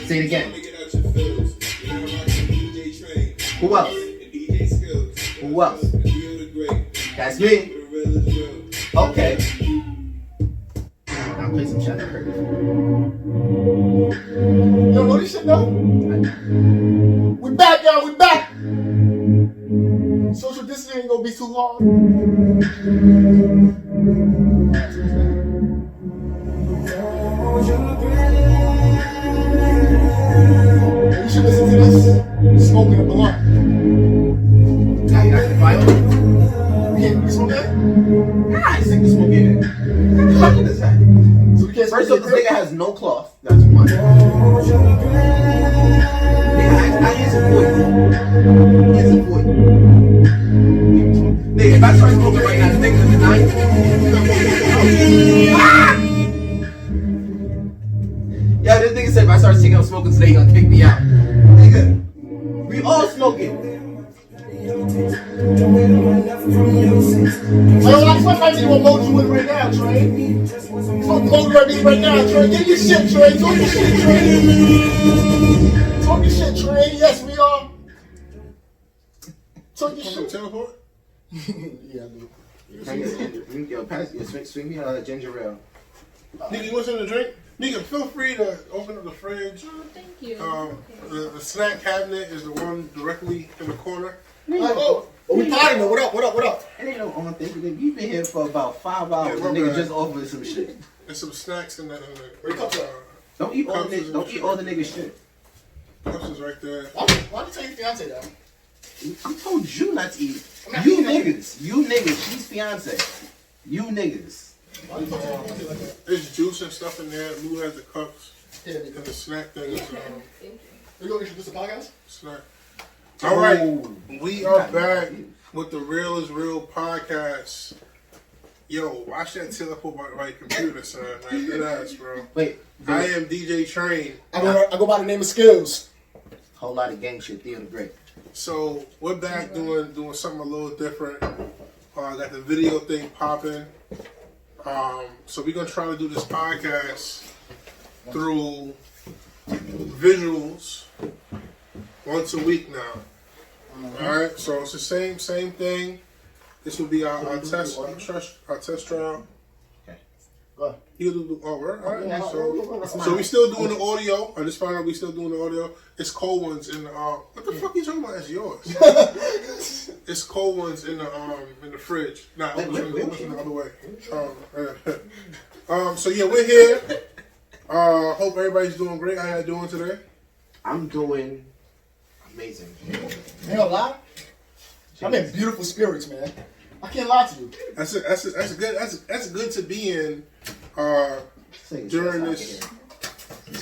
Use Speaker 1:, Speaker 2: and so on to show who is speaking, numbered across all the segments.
Speaker 1: Say it again. Who else? Who else? That's me. Okay. I'll play some shit I never heard before.
Speaker 2: You don't know this shit though? We back, y'all. We back. Social distancing ain't gonna be too hard. You should listen to this smoking a blunt.
Speaker 1: Now you're not gonna file it?
Speaker 2: We can't be smoking it?
Speaker 1: Nah, I think the smoke in it. What the fuck is that?
Speaker 2: So we can't
Speaker 1: First
Speaker 2: smoke
Speaker 1: off, this nigga has no cloth. That's one. Nigga, I is a void. He is a void. Nigga, if I start smoking right now, this nigga's gonna deny it. Yo, this nigga said if I start taking up smoking today, he gonna kick me out. Nigga, we all smoking.
Speaker 2: I just want to do what Mojo with right now, Trey. That's what Mojo right now, Trey. Get your shit, Trey. Talk your shit, Trey. Talk your shit, Trey. Yes, we are. Talk your shit.
Speaker 3: Teleport?
Speaker 2: Yeah, I do.
Speaker 1: Yo, pass, yo, swing me a ginger ale.
Speaker 3: Nigga, you want something to drink? Nigga, feel free to open up the fridge.
Speaker 4: Oh, thank you.
Speaker 3: The snack cabinet is the one directly in the corner.
Speaker 2: Oh, we potting though. What up?
Speaker 1: It ain't no on thing. We've been here for about 5 hours. The nigga just offered some shit.
Speaker 3: There's some snacks in the
Speaker 1: Don't eat all the nigga shit.
Speaker 3: cups is right there.
Speaker 2: Why did you tell your fiance that?
Speaker 1: I told you not to eat. You niggas. She's fiance. You niggas.
Speaker 2: Why did you tell your fiance like that?
Speaker 3: There's juice and stuff in there. Lou has the cups.
Speaker 2: Yeah,
Speaker 3: And the snack thing is
Speaker 4: Thank you.
Speaker 2: you gonna introduce the podcast?
Speaker 3: snack. All right, we are back with the Real is Real podcast. Yo, watch that teleport right computer, son. Man, that ass, bro.
Speaker 1: Wait.
Speaker 3: I am DJ Train.
Speaker 2: I go by the name of Skillz.
Speaker 1: Whole lot of gang shit. Theo the Great.
Speaker 3: So we're back doing something a little different. Got the video thing popping. So we're gonna try to do this podcast through visuals once a week now. All right, so it's the same thing. This will be our test trial.
Speaker 2: Go ahead.
Speaker 3: You do all right. All right.
Speaker 2: Yeah,
Speaker 3: So we still doing the audio. I just found out we still doing the audio. It's cold ones in the what the fuck are you talking about? It's yours. It's cold ones in the fridge. Nah, it was the other way. So yeah, we're here. Hope everybody's doing great. How y'all doing today?
Speaker 1: I'm doing amazing.
Speaker 2: Ain't gonna lie. I'm in beautiful spirits, man. I can't lie to you.
Speaker 3: That's good to be in during this.
Speaker 2: You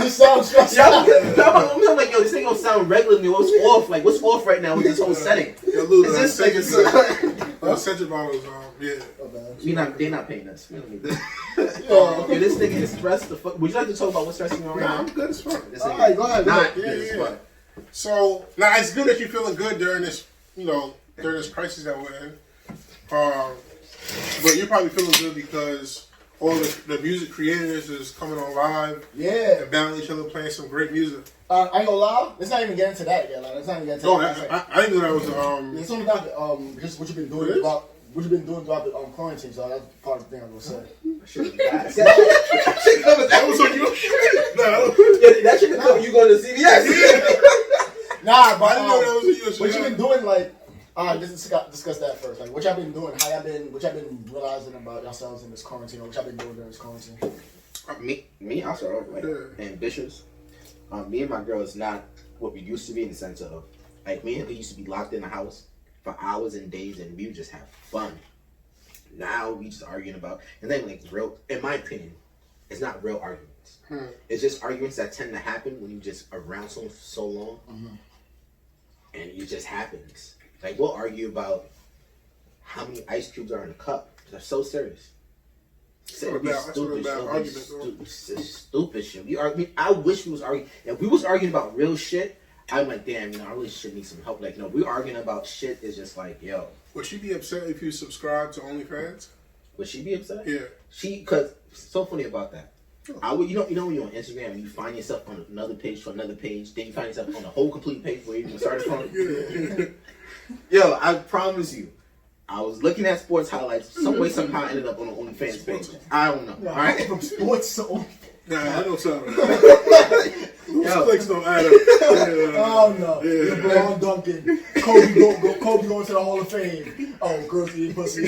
Speaker 2: sound stressed out.
Speaker 1: I'm like, yo, this ain't gonna sound regular to me. What's off? Like, what's off right now with this whole setting?
Speaker 3: Yo, Lou,
Speaker 1: Is this
Speaker 3: Central bottles, yeah.
Speaker 1: They're not paying us. We don't need this.
Speaker 2: Yo,
Speaker 1: This nigga is stressed the fuck. Would you like to talk about what's stressing you out right
Speaker 3: Nah,
Speaker 1: now?
Speaker 3: I'm good as fuck.
Speaker 1: This
Speaker 2: all
Speaker 1: nigga
Speaker 2: right, go ahead.
Speaker 1: not
Speaker 2: Yeah,
Speaker 1: good as fuck.
Speaker 3: So now it's good that you're feeling good during this, during this crisis that we're in. But you're probably feeling good because all the music creators is coming on live
Speaker 2: Yeah.
Speaker 3: and battling each other, playing some great music.
Speaker 2: I ain't gonna lie. Let's not even get into that yet. Let's not even get into
Speaker 3: Oh,
Speaker 2: that.
Speaker 3: I didn't know that was
Speaker 2: It's only about just what you've been doing throughout the quarantine. So that's part of the thing I was gonna say.
Speaker 1: That was on you. No. Yeah, that shit cover you going to CVS.
Speaker 2: Nah, but
Speaker 3: I didn't know that was you.
Speaker 2: what you been doing, like, just discuss that first. Like, what y'all been doing? What y'all been realizing about yourselves in this quarantine? Or what y'all been doing during this quarantine?
Speaker 1: Me, I'll start off like ambitious. Me and my girl is not what we used to be in the sense of like me and her used to be locked in the house for hours and days and we would just have fun. Now we just arguing about and then like real. In my opinion, it's not real arguments. It's just arguments that tend to happen when you just around so long, and it just happens. Like we'll argue about how many ice cubes are in a cup. They're so serious. Stupid shit. I wish we was arguing. If we was arguing about real shit, I'm like, damn, our relationship needs some help. Like, no, we're arguing about shit. It's just like, yo.
Speaker 3: Would she be upset if you subscribe to OnlyFans?
Speaker 1: Would she be upset?
Speaker 3: Yeah.
Speaker 1: Cause so funny about that. I would, you know when you're on Instagram and you find yourself on another page to another page, then you find yourself on a whole complete page where you even started from. Yo, I promise you, I was looking at sports highlights. Some way, somehow, I ended up on the OnlyFans page. I don't know. All right,
Speaker 2: from sports to OnlyFans.
Speaker 3: Nah, I don't sound right. Those clicks don't add up.
Speaker 2: Oh no, LeBron Duncan, Kobe going to the Hall of Fame. Oh, girls eating pussy.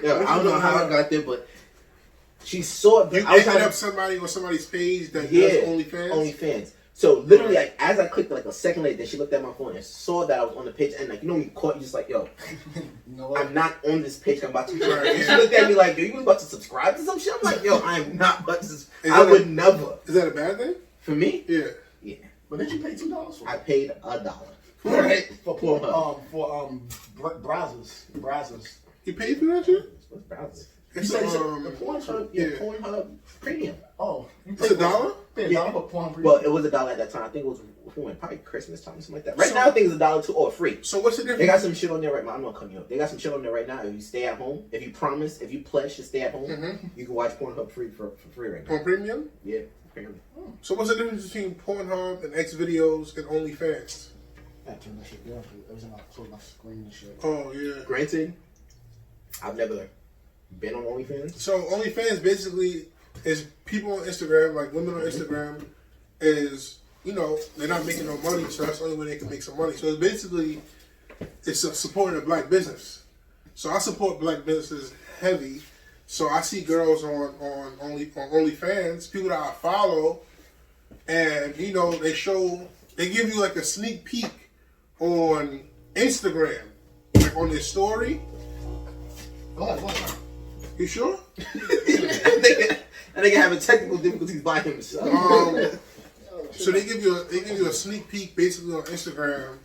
Speaker 1: Yo, I don't know how I got there, but she saw it.
Speaker 3: You ended up somebody on somebody's page that does OnlyFans?
Speaker 1: OnlyFans. So literally, like, as I clicked, like a second later, then she looked at my phone and saw that I was on the page, and like, you know, when you caught, you just like, yo, I'm not on this page. I'm about to subscribe. And she looked at me like, yo, you about to subscribe to some shit? I'm like, yo, I am not about to subscribe. I would never.
Speaker 3: Is that a bad thing?
Speaker 1: For me?
Speaker 3: Yeah.
Speaker 1: Yeah.
Speaker 2: But did you pay $2 for it?
Speaker 1: I paid $1. Right?
Speaker 2: For browsers.
Speaker 3: You paid for that shit?
Speaker 1: What's browsers?
Speaker 2: You said
Speaker 1: The Pornhub Premium.
Speaker 2: Oh,
Speaker 3: it's $1?
Speaker 2: Paid $1 for Pornhub Premium.
Speaker 1: Well, it was $1 at that time. I think it was probably Christmas time, something like that. Right now, I think it's $1 too, or free.
Speaker 3: So what's the difference?
Speaker 1: They got some shit on there right now. I'm not cutting you up. They got some shit on there right now. If you stay at home, if you pledge to stay at home, you can watch Pornhub free for free right now.
Speaker 3: On Premium?
Speaker 1: Yeah, Premium.
Speaker 3: So what's the difference between Pornhub and X videos and OnlyFans?
Speaker 2: I turn that shit down. Every time I close my screen and shit.
Speaker 3: Oh yeah.
Speaker 1: Granted, I've never been on OnlyFans.
Speaker 3: So OnlyFans basically is people on Instagram, like women on Instagram, is, you know, they're not making no money, so that's the only way they can make some money. So it's basically, it's supporting a black business. So I support black businesses heavy. So I see girls on OnlyFans, people that I follow, and you know, they give you like a sneak peek on Instagram, like on their story.
Speaker 2: Go ahead.
Speaker 3: You sure?
Speaker 1: And they can have technical difficulties by himself.
Speaker 3: So they give you a sneak peek basically on Instagram.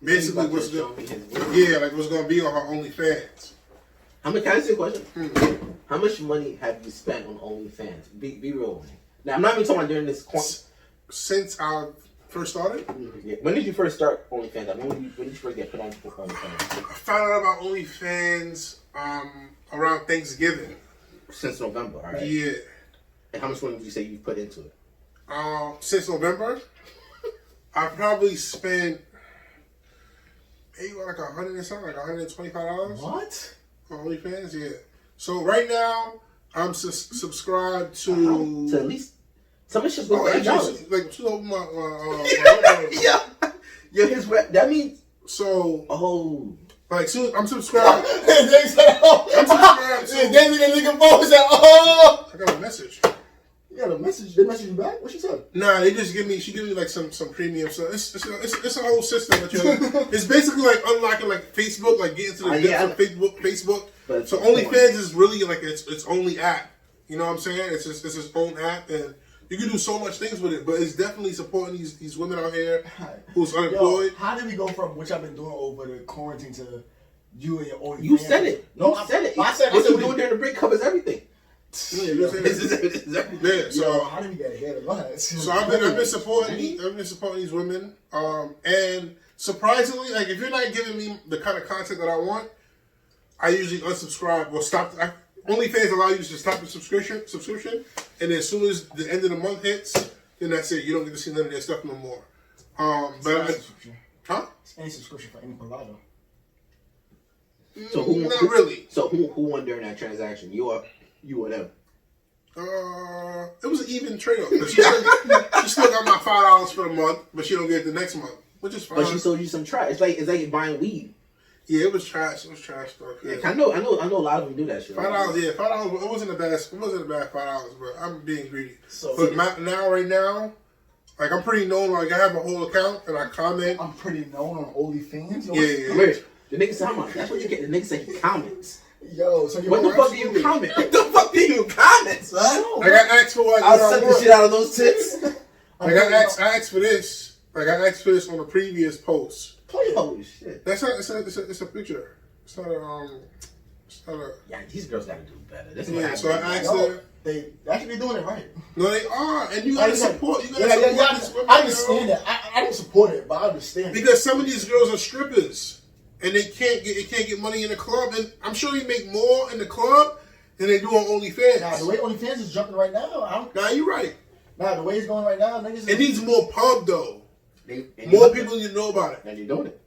Speaker 3: Basically what's gonna be on her OnlyFans.
Speaker 1: Can I ask you a question? How much money have you spent on OnlyFans? Be real with me. Now I'm not even talking about during this.
Speaker 3: Since I first started.
Speaker 1: Yeah. When did you first start OnlyFans? When did you first get put on OnlyFans?
Speaker 3: I found out about OnlyFans around Thanksgiving.
Speaker 1: Since November, all right?
Speaker 3: Yeah.
Speaker 1: And how much money would you say you put into it?
Speaker 3: Since November, I probably spent maybe like $100 and something, like $125.
Speaker 2: What?
Speaker 3: On OnlyFans, yeah. So right now, I'm subscribed to
Speaker 1: at least some of shit's worth $8.
Speaker 3: Like to open my
Speaker 1: Yo, his rep. That means
Speaker 3: so. Like soon, I'm subscribed.
Speaker 2: They said,
Speaker 3: I'm subscribed.
Speaker 2: They looking forward to oh.
Speaker 3: I got a message.
Speaker 2: You got a message? They message you back? What she said?
Speaker 3: Nah, they just she give me like some premium stuff. It's a whole system that it's basically like unlocking like Facebook, like getting to the Facebook. But so OnlyFans is really like its only app. You know what I'm saying? It's its own app, and you can do so much things with it. But it's definitely supporting these women out here who's unemployed.
Speaker 2: Yo, how did we go from which I've been doing over the quarantine to you and your OnlyFans?
Speaker 1: You said it.
Speaker 2: No,
Speaker 1: I said it.
Speaker 2: I said
Speaker 1: what you doing during the break covers everything.
Speaker 3: Yeah, so
Speaker 2: how did we get ahead of that?
Speaker 3: So I've been supporting these women, and surprisingly, like if you're not giving me the kind of content that I want, I usually unsubscribe or stop. OnlyFans allow you to stop the subscription, and then as soon as the end of the month hits, then that's it. You don't get to see none of their stuff no more.
Speaker 2: Any subscription for any provider.
Speaker 1: So
Speaker 3: not really.
Speaker 1: So who won during that transaction? You or them?
Speaker 3: It was an even trade-off. But she still got my $5 for the month, but she don't get it the next month, which is fine.
Speaker 1: But she sold you some trash. It's like buying weed.
Speaker 3: Yeah, it was trash. It was trash stuff. Yeah,
Speaker 1: I know a lot of them do that shit.
Speaker 3: $5, yeah, $5. It wasn't a bad $5, but I'm being greedy. But right now, like I'm pretty known. Like I have a whole account and I comment.
Speaker 2: I'm pretty known on OnlyFans.
Speaker 1: Yeah. The nigga said, that's what you get. The nigga said he comments.
Speaker 2: Yo, so
Speaker 1: what the fuck do you comment? What the fuck do you comment, son?
Speaker 3: I got asked for like
Speaker 1: I'll suck the shit out of those tits.
Speaker 3: I asked for this. Like I asked for this on a previous post.
Speaker 1: Holy shit!
Speaker 3: That's not. It's a picture. It's not a.
Speaker 1: Yeah, these girls gotta do better. This
Speaker 3: so I asked her.
Speaker 2: They actually doing it right.
Speaker 3: No, they are, and you gotta support. You gotta support.
Speaker 2: I understand that. I don't support it, but I understand.
Speaker 3: Because some of these girls are strippers, and they can't get money in the club, and I'm sure they make more in the club than they do on OnlyFans.
Speaker 2: Nah, the way OnlyFans is jumping right now,
Speaker 3: Nah, you're right.
Speaker 2: Nah, the way it's going right now, niggas.
Speaker 3: It needs more pub though.
Speaker 1: More
Speaker 3: people need to know about it.
Speaker 1: And you're doing it.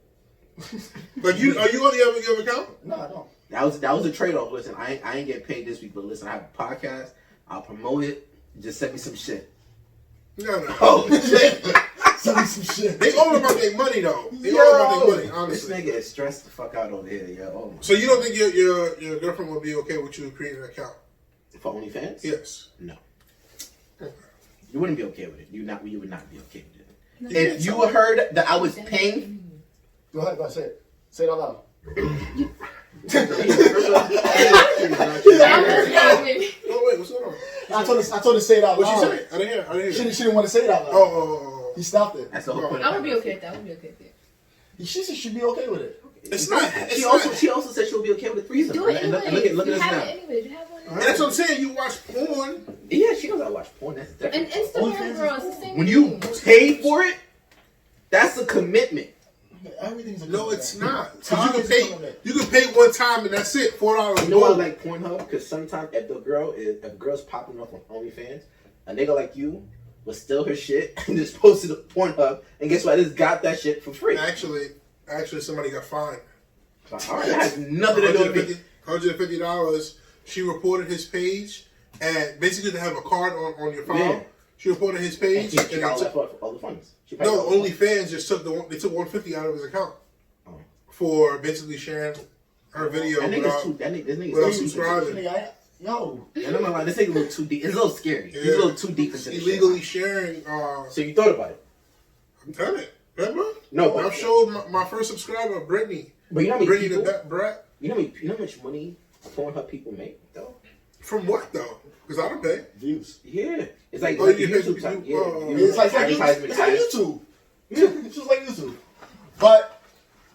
Speaker 3: Like you, are you on the other account?
Speaker 2: No, I don't.
Speaker 1: That was a trade off. Listen, I ain't get paid this week, but listen, I have a podcast. I'll promote it. Just send me some shit.
Speaker 3: No.
Speaker 1: Oh shit.
Speaker 2: Send me some shit.
Speaker 3: They all about their money though. They all about their money. Honestly,
Speaker 1: this nigga is stressed the fuck out over here. Yeah. Oh,
Speaker 3: so you don't think your girlfriend would be okay with you creating an account
Speaker 1: for OnlyFans?
Speaker 3: Yes.
Speaker 1: No. You wouldn't be okay with it. You would not be okay with it. If you heard that I was paying,
Speaker 2: go ahead, say it. Say it out loud.
Speaker 3: Oh wait, what's going on?
Speaker 2: I told her to say it out loud.
Speaker 3: What she say? I didn't hear.
Speaker 2: She didn't want to say it out loud.
Speaker 3: Oh.
Speaker 2: He stopped it.
Speaker 1: That's the whole point.
Speaker 4: I would be okay with that.
Speaker 2: She said she'd be okay with it.
Speaker 3: It's not.
Speaker 1: She also said she'll be okay with the threesome.
Speaker 4: Do it
Speaker 1: And
Speaker 4: anyway.
Speaker 1: look at us now.
Speaker 4: Anyways. You have one.
Speaker 3: And that's what I'm saying. You watch porn.
Speaker 1: Yeah, she knows I watch porn. That's different.
Speaker 4: And Instagram girls, the same
Speaker 1: When you pay for it, that's a commitment.
Speaker 2: Everything's a
Speaker 3: No, it's not.
Speaker 2: Time
Speaker 3: Because
Speaker 2: is
Speaker 3: you can pay one time and that's it. $4.
Speaker 1: You know why I like Pornhub? Because sometimes if the girl's popping off on OnlyFans, a nigga like you will steal her shit and just post it to Pornhub, and guess what? I just got that shit for free.
Speaker 3: Actually, somebody got fined.
Speaker 1: All right, that has nothing to do with me.
Speaker 3: $150. She reported his page, and basically to have a card on your file.
Speaker 1: Yeah.
Speaker 3: She reported his page,
Speaker 1: She got all the funds.
Speaker 3: no, OnlyFans just took they took $150 out of his account for basically sharing her video without subscribing.
Speaker 2: Yo.
Speaker 1: And I'm not lying, this nigga a little too deep. It's a little scary.
Speaker 3: Yeah.
Speaker 1: He's a little too deep into this
Speaker 3: illegally
Speaker 1: shit.
Speaker 3: sharing.
Speaker 1: So you thought about it?
Speaker 3: I'm telling it. Remember?
Speaker 1: No, but
Speaker 3: I've showed my first subscriber, Brittany.
Speaker 1: But you know how many
Speaker 3: Brittany
Speaker 1: people?
Speaker 3: the Brat.
Speaker 1: You know how much money Pornhub people make though?
Speaker 3: From what though? Because I don't pay.
Speaker 2: Views.
Speaker 1: Yeah, it's like,
Speaker 3: Oh,
Speaker 1: like
Speaker 3: you
Speaker 1: YouTube
Speaker 3: pay-
Speaker 1: time.
Speaker 2: It's like
Speaker 1: advertisement.
Speaker 2: It's like YouTube. It's just like YouTube. But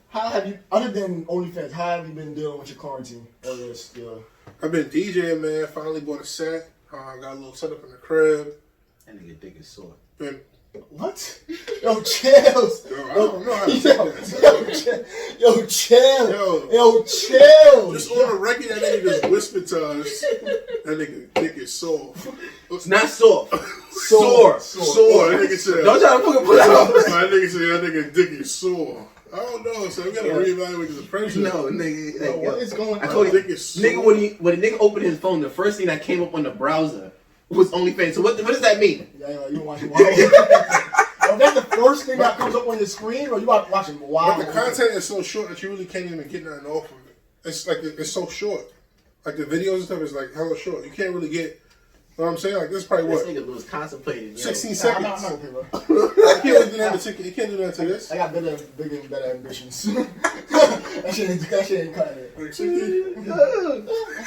Speaker 2: how have you, other than OnlyFans, how have you been dealing with your quarantine?
Speaker 3: I've been DJing, man. Finally bought a set. Got a little setup in the crib.
Speaker 1: That nigga dick is sore.
Speaker 3: Been
Speaker 2: What? Yo, chills.
Speaker 3: Yo, I don't know how to say that.
Speaker 2: Yo, chill.
Speaker 3: Yo.
Speaker 2: Yo, chill.
Speaker 3: Just on the record, that nigga just whispered to us. That nigga dick is sore.
Speaker 1: It's not sore.
Speaker 2: Sore.
Speaker 3: Sore. That nigga said.
Speaker 1: Don't try to fucking pull out.
Speaker 3: That nigga said that nigga dick is sore. I don't know, so we gotta reevaluate the friendship.
Speaker 1: No, nigga.
Speaker 2: Yo, what is going on?
Speaker 1: I told you,
Speaker 3: Dick is sore.
Speaker 1: nigga, when the nigga opened his phone, the first thing that came up on the browser was OnlyFans. So what does that mean?
Speaker 2: Yeah, you watching Wild. Yo, that's the first thing that comes up on your screen, or you watching Wild?
Speaker 3: But the content is so short that you really can't even get nothing off of it. It's like it's so short. Like the videos and stuff is like hella short. You can't really get. You know what I'm saying? Like this is probably
Speaker 1: This
Speaker 3: what
Speaker 1: nigga was contemplating.
Speaker 3: 16
Speaker 2: I'm
Speaker 3: seconds.
Speaker 2: not gonna pay, bro.
Speaker 3: You can't really do that. You can't do that to this.
Speaker 2: I got bigger and better ambitions. that shit ain't cutting it.
Speaker 3: Like 60?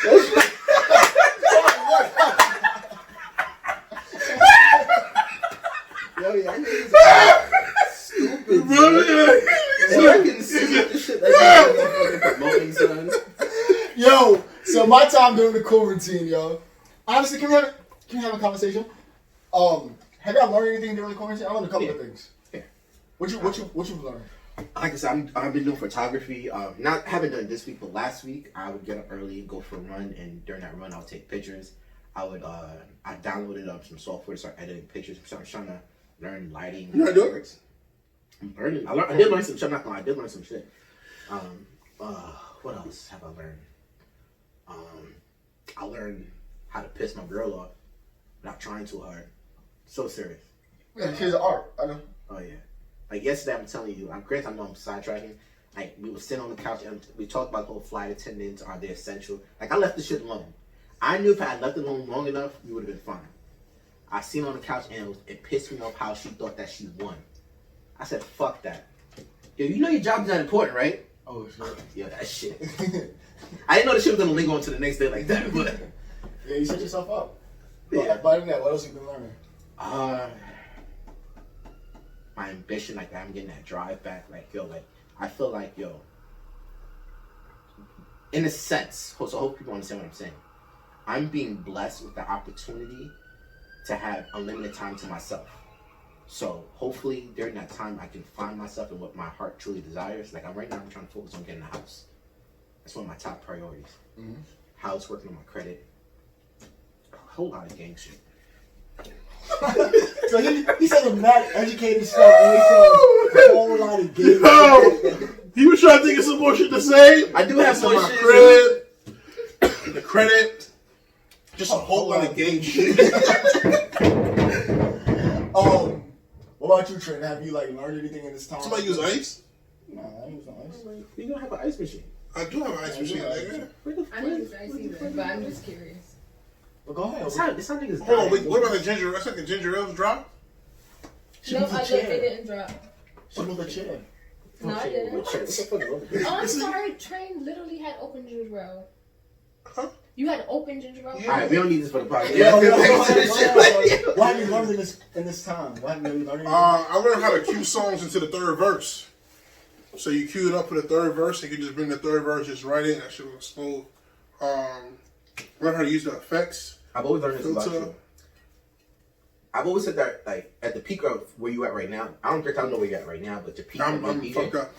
Speaker 2: Yo, yeah.
Speaker 1: Stupid. So I can see this shit like fucking promoting, son.
Speaker 2: Yo, so my time during the quarantine, yo. Honestly, can we have a conversation? Have y'all learned anything during the quarantine? I learned a couple of things.
Speaker 1: Yeah.
Speaker 2: What you learned?
Speaker 1: Like I said, I've been doing photography. Haven't done it this week, but last week I would get up early, go for a run, and during that run I would take pictures. I downloaded some software to start editing pictures. So I'm trying to learn lighting.
Speaker 3: You not doing it?
Speaker 1: I'm learning. I did learn some shit. I'm not gonna lie, I did learn some shit. What else have I learned? I learned how to piss my girl off without trying too hard. So serious.
Speaker 2: Yeah, here's art. I know.
Speaker 1: Oh yeah. Like yesterday, I'm telling you. Granted, I know I'm sidetracking. Like we were sitting on the couch and we talked about the whole flight attendants. Are they essential? Like I left the shit alone. I knew if I had left it alone long enough, we would have been fine. I seen her on the couch and it pissed me off how she thought that she won. I said, "Fuck that." Yo, you know your job's not important, right?
Speaker 2: Oh shit.
Speaker 1: Yo, that shit. I didn't know the shit was gonna linger on to the next day like that, but
Speaker 2: Yeah, you set yourself up.
Speaker 1: Yeah.
Speaker 2: But other than that, what else you been learning?
Speaker 1: My ambition, like I'm getting that drive back. Like yo, like I feel like yo, in a sense. So I hope people understand what I'm saying. I'm being blessed with the opportunity to have unlimited time to myself. So hopefully during that time I can find myself and what my heart truly desires. Like right now I'm trying to focus on getting a house. That's one of my top priorities.
Speaker 2: Mm-hmm.
Speaker 1: House, working on my credit, whole lot of gang shit.
Speaker 2: So he said a mad educated stuff, and he said a whole lot of gay.
Speaker 3: No, he was trying to think of some more shit to say.
Speaker 1: I do have
Speaker 3: some
Speaker 1: more
Speaker 3: my
Speaker 1: shit.
Speaker 3: crib, the credit, just a whole lot of gay shit.
Speaker 2: What about you, Trent? Have you like learned anything in this time?
Speaker 3: Somebody use ice?
Speaker 2: Nah, I ain't use no ice.
Speaker 1: You don't have an ice machine.
Speaker 3: I do have an ice machine, nigga.
Speaker 4: I don't use ice either, but I'm just curious.
Speaker 2: But go ahead.
Speaker 1: It's how niggas
Speaker 3: Hold on,
Speaker 1: die.
Speaker 3: wait, what about the ginger? That's like the ginger ales drop?
Speaker 2: She
Speaker 4: No,
Speaker 2: moved
Speaker 4: I
Speaker 2: the
Speaker 4: looked, it
Speaker 2: chair.
Speaker 4: didn't drop.
Speaker 2: She moved the chair.
Speaker 4: No, I didn't.
Speaker 1: What the fuck is wrong with you?
Speaker 4: Oh, I'm sorry. Train literally had open ginger ale.
Speaker 3: Huh?
Speaker 4: You had open ginger ale?
Speaker 3: Yeah.
Speaker 1: Alright, we don't need this for the podcast.
Speaker 2: Yeah,
Speaker 1: Yeah.
Speaker 2: What have you learned in this time? What have you learned?
Speaker 3: I learned how to cue songs into the third verse. So you cue it up for the third verse, and you can just bring the third verse just right in. That shit was smooth. Learn how to use the effects.
Speaker 1: I've always learned this about
Speaker 3: Filter.
Speaker 1: you. I've always said that, like, at the peak of where you at right now, I don't know where you're at right now, but the peak of
Speaker 3: I'm
Speaker 1: being
Speaker 3: fucked
Speaker 1: DJ,
Speaker 3: up.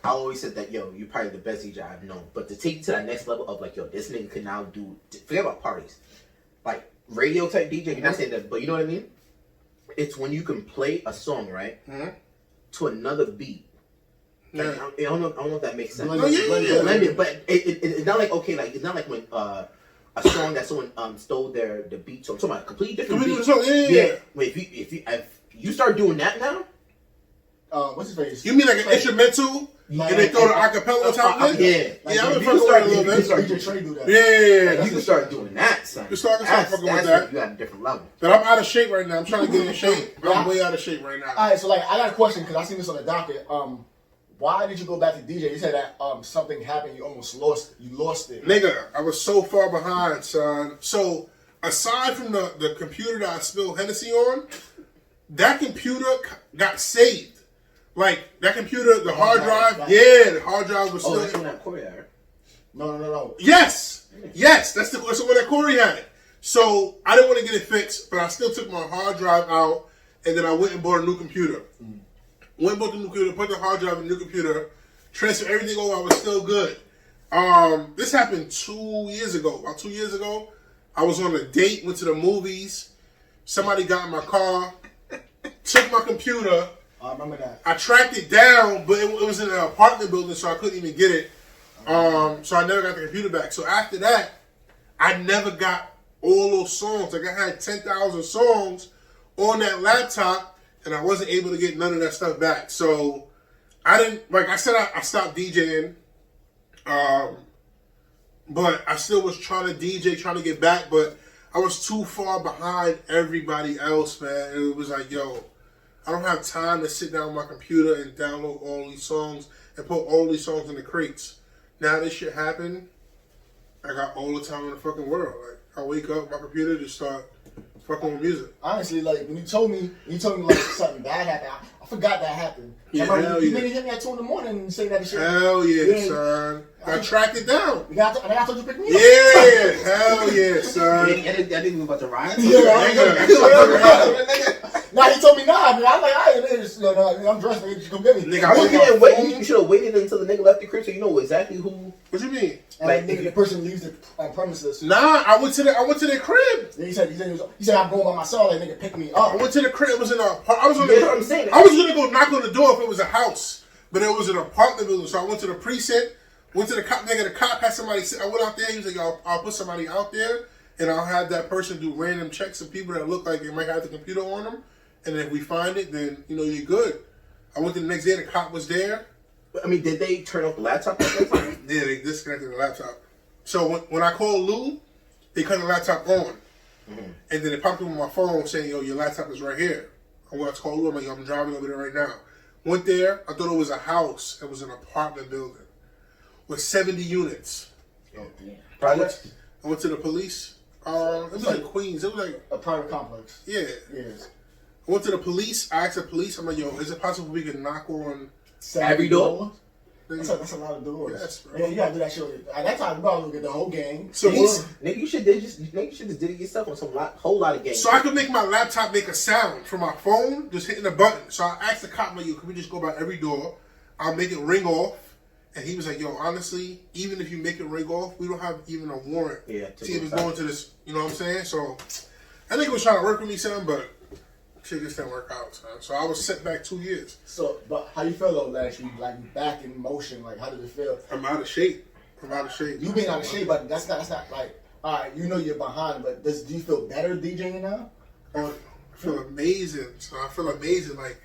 Speaker 1: I always said that, yo, you're probably the best DJ I've known. But to take it to that next level of, like, yo, this nigga can now do, forget about parties. Like, radio type DJ, you're not saying that, but you know what I mean? It's when you can play a song, right, to another beat. Like,
Speaker 3: Yeah.
Speaker 1: I don't know if that makes sense.
Speaker 2: Blend it,
Speaker 3: blend it.
Speaker 1: Blend it, but it's not like, okay, like, it's not like when, a song that someone stole the beat. So I'm talking about a completely different beat.
Speaker 3: Yeah.
Speaker 1: Wait, if you start doing that now,
Speaker 2: What's his face?
Speaker 3: You mean like an instrumental, and they throw the acapella on top of it?
Speaker 1: yeah,
Speaker 3: Yeah, I've been
Speaker 1: you
Speaker 3: fucking with
Speaker 1: start
Speaker 3: it a little
Speaker 1: doing-
Speaker 3: bit.
Speaker 1: you start
Speaker 2: DJ
Speaker 1: doing-
Speaker 2: Trey do that.
Speaker 3: Yeah.
Speaker 1: you can start doing that, son.
Speaker 3: You start
Speaker 1: That's
Speaker 3: fucking with
Speaker 1: when
Speaker 3: that.
Speaker 1: you at a different level.
Speaker 3: But I'm out of shape right now. I'm trying to get in shape, but I'm way out of shape right now.
Speaker 2: All right, so like I got a question because I seen this on the docket. Why did you go back to DJ? You said that something happened. You almost lost. You lost it.
Speaker 3: Nigga, I was so far behind, son. So, aside from the computer that I spilled Hennessy on, that computer got saved. Like, that computer, the hard drive, the hard drive was
Speaker 1: Oh,
Speaker 3: still...
Speaker 1: that's when that Corey had.
Speaker 2: No.
Speaker 3: Yes! Yes, that's the one that Corey had it. So, I didn't want to get it fixed, but I still took my hard drive out, and then I went and bought a new computer. Went and bought the new computer, put the hard drive in the new computer, transferred everything over, I was still good. This happened 2 years ago. About 2 years ago, I was on a date, went to the movies, somebody got in my car, took my computer,
Speaker 2: I remember that.
Speaker 3: I tracked it down, but it was in an apartment building, so I couldn't even get it. So I never got the computer back. So after that, I never got all those songs. Like I had 10,000 songs on that laptop, and I wasn't able to get none of that stuff back. So I didn't, like I said, I stopped DJing. But I still was trying to DJ, trying to get back, but I was too far behind everybody else, man. And it was like, yo, I don't have time to sit down on my computer and download all these songs and put all these songs in the crates. Now this shit happened, I got all the time in the fucking world. Like, I wake up, my computer just start fucking with music.
Speaker 2: Honestly, like when you told me like something bad happened, I forgot that happened.
Speaker 3: Yeah,
Speaker 2: I remember
Speaker 3: hell
Speaker 2: you
Speaker 3: yeah.
Speaker 2: niggas hit me at 2 in the and say that shit.
Speaker 3: Hell yeah,
Speaker 2: Yeah.
Speaker 3: son. I tracked it down.
Speaker 2: And I told you to pick me up.
Speaker 3: Yeah, hell yeah, son.
Speaker 1: I didn't even about to ride.
Speaker 2: Nah, he told me nah. I mean, I'm like, alright, nigga, I'm dressed. Nigga, just come get me.
Speaker 3: Nigga, I was
Speaker 1: You
Speaker 3: on my
Speaker 1: didn't wait.
Speaker 3: phone.
Speaker 1: You should have waited until the nigga left the crib so you know exactly who.
Speaker 3: What you mean?
Speaker 2: And
Speaker 1: like,
Speaker 2: nigga, the person leaves the premises.
Speaker 3: Nah, I went to their crib.
Speaker 2: Then he said I'm going by myself. Like nigga, pick me up.
Speaker 3: I went to the crib. It was in I was on
Speaker 1: Yeah, I'm saying.
Speaker 3: I was gonna go knock on the door if it was a house, but it was an apartment building. So I went to the precinct. Went to the cop. Nigga, the cop had somebody. I went out there. He was like, I'll put somebody out there, and I'll have that person do random checks of people that look like they might have the computer on them. And if we find it, then you're good. I went the next day. The cop was there.
Speaker 1: I mean, did they turn off the laptop at that time?
Speaker 3: Yeah, they disconnected the laptop. So when I called Lou, they cut the laptop on. And then it popped up on my phone saying, yo, your laptop is right here. I went to call Lou. I'm like, yo, I'm driving over there right now. Went there. I thought it was a house. It was an apartment building with 70 units.
Speaker 1: Project?
Speaker 3: I went to the police. It was in Queens. It was like,
Speaker 2: A private complex.
Speaker 3: yeah.
Speaker 2: Yes.
Speaker 3: I went to the police. I asked the police. I'm like, yo, is it possible we can knock on...
Speaker 1: Every door?
Speaker 2: That's a lot of doors.
Speaker 3: Yes, bro.
Speaker 2: Yeah, you gotta do that shit. At that time, you probably get the whole gang.
Speaker 3: So
Speaker 1: Nigga, you should just did it yourself on whole lot of games.
Speaker 3: So I could make my laptop make a sound from my phone, just hitting a button. So I asked the cop, like, yo, can we just go by every door? I'll make it ring off, And he was like, yo, honestly, even if you make it rig off, we don't have even a warrant to even go into this. You know what I'm saying? So I think he was trying to work with me, son, but shit just didn't work out, son. So I was set back 2 years.
Speaker 2: So, but how you feel though, that you like back in motion? Like, how did it feel?
Speaker 3: I'm out of shape.
Speaker 2: You being out of shape, but that's not like, all right, you know you're behind, but do you feel better DJing now? Or
Speaker 3: I feel amazing. So I feel amazing. Like,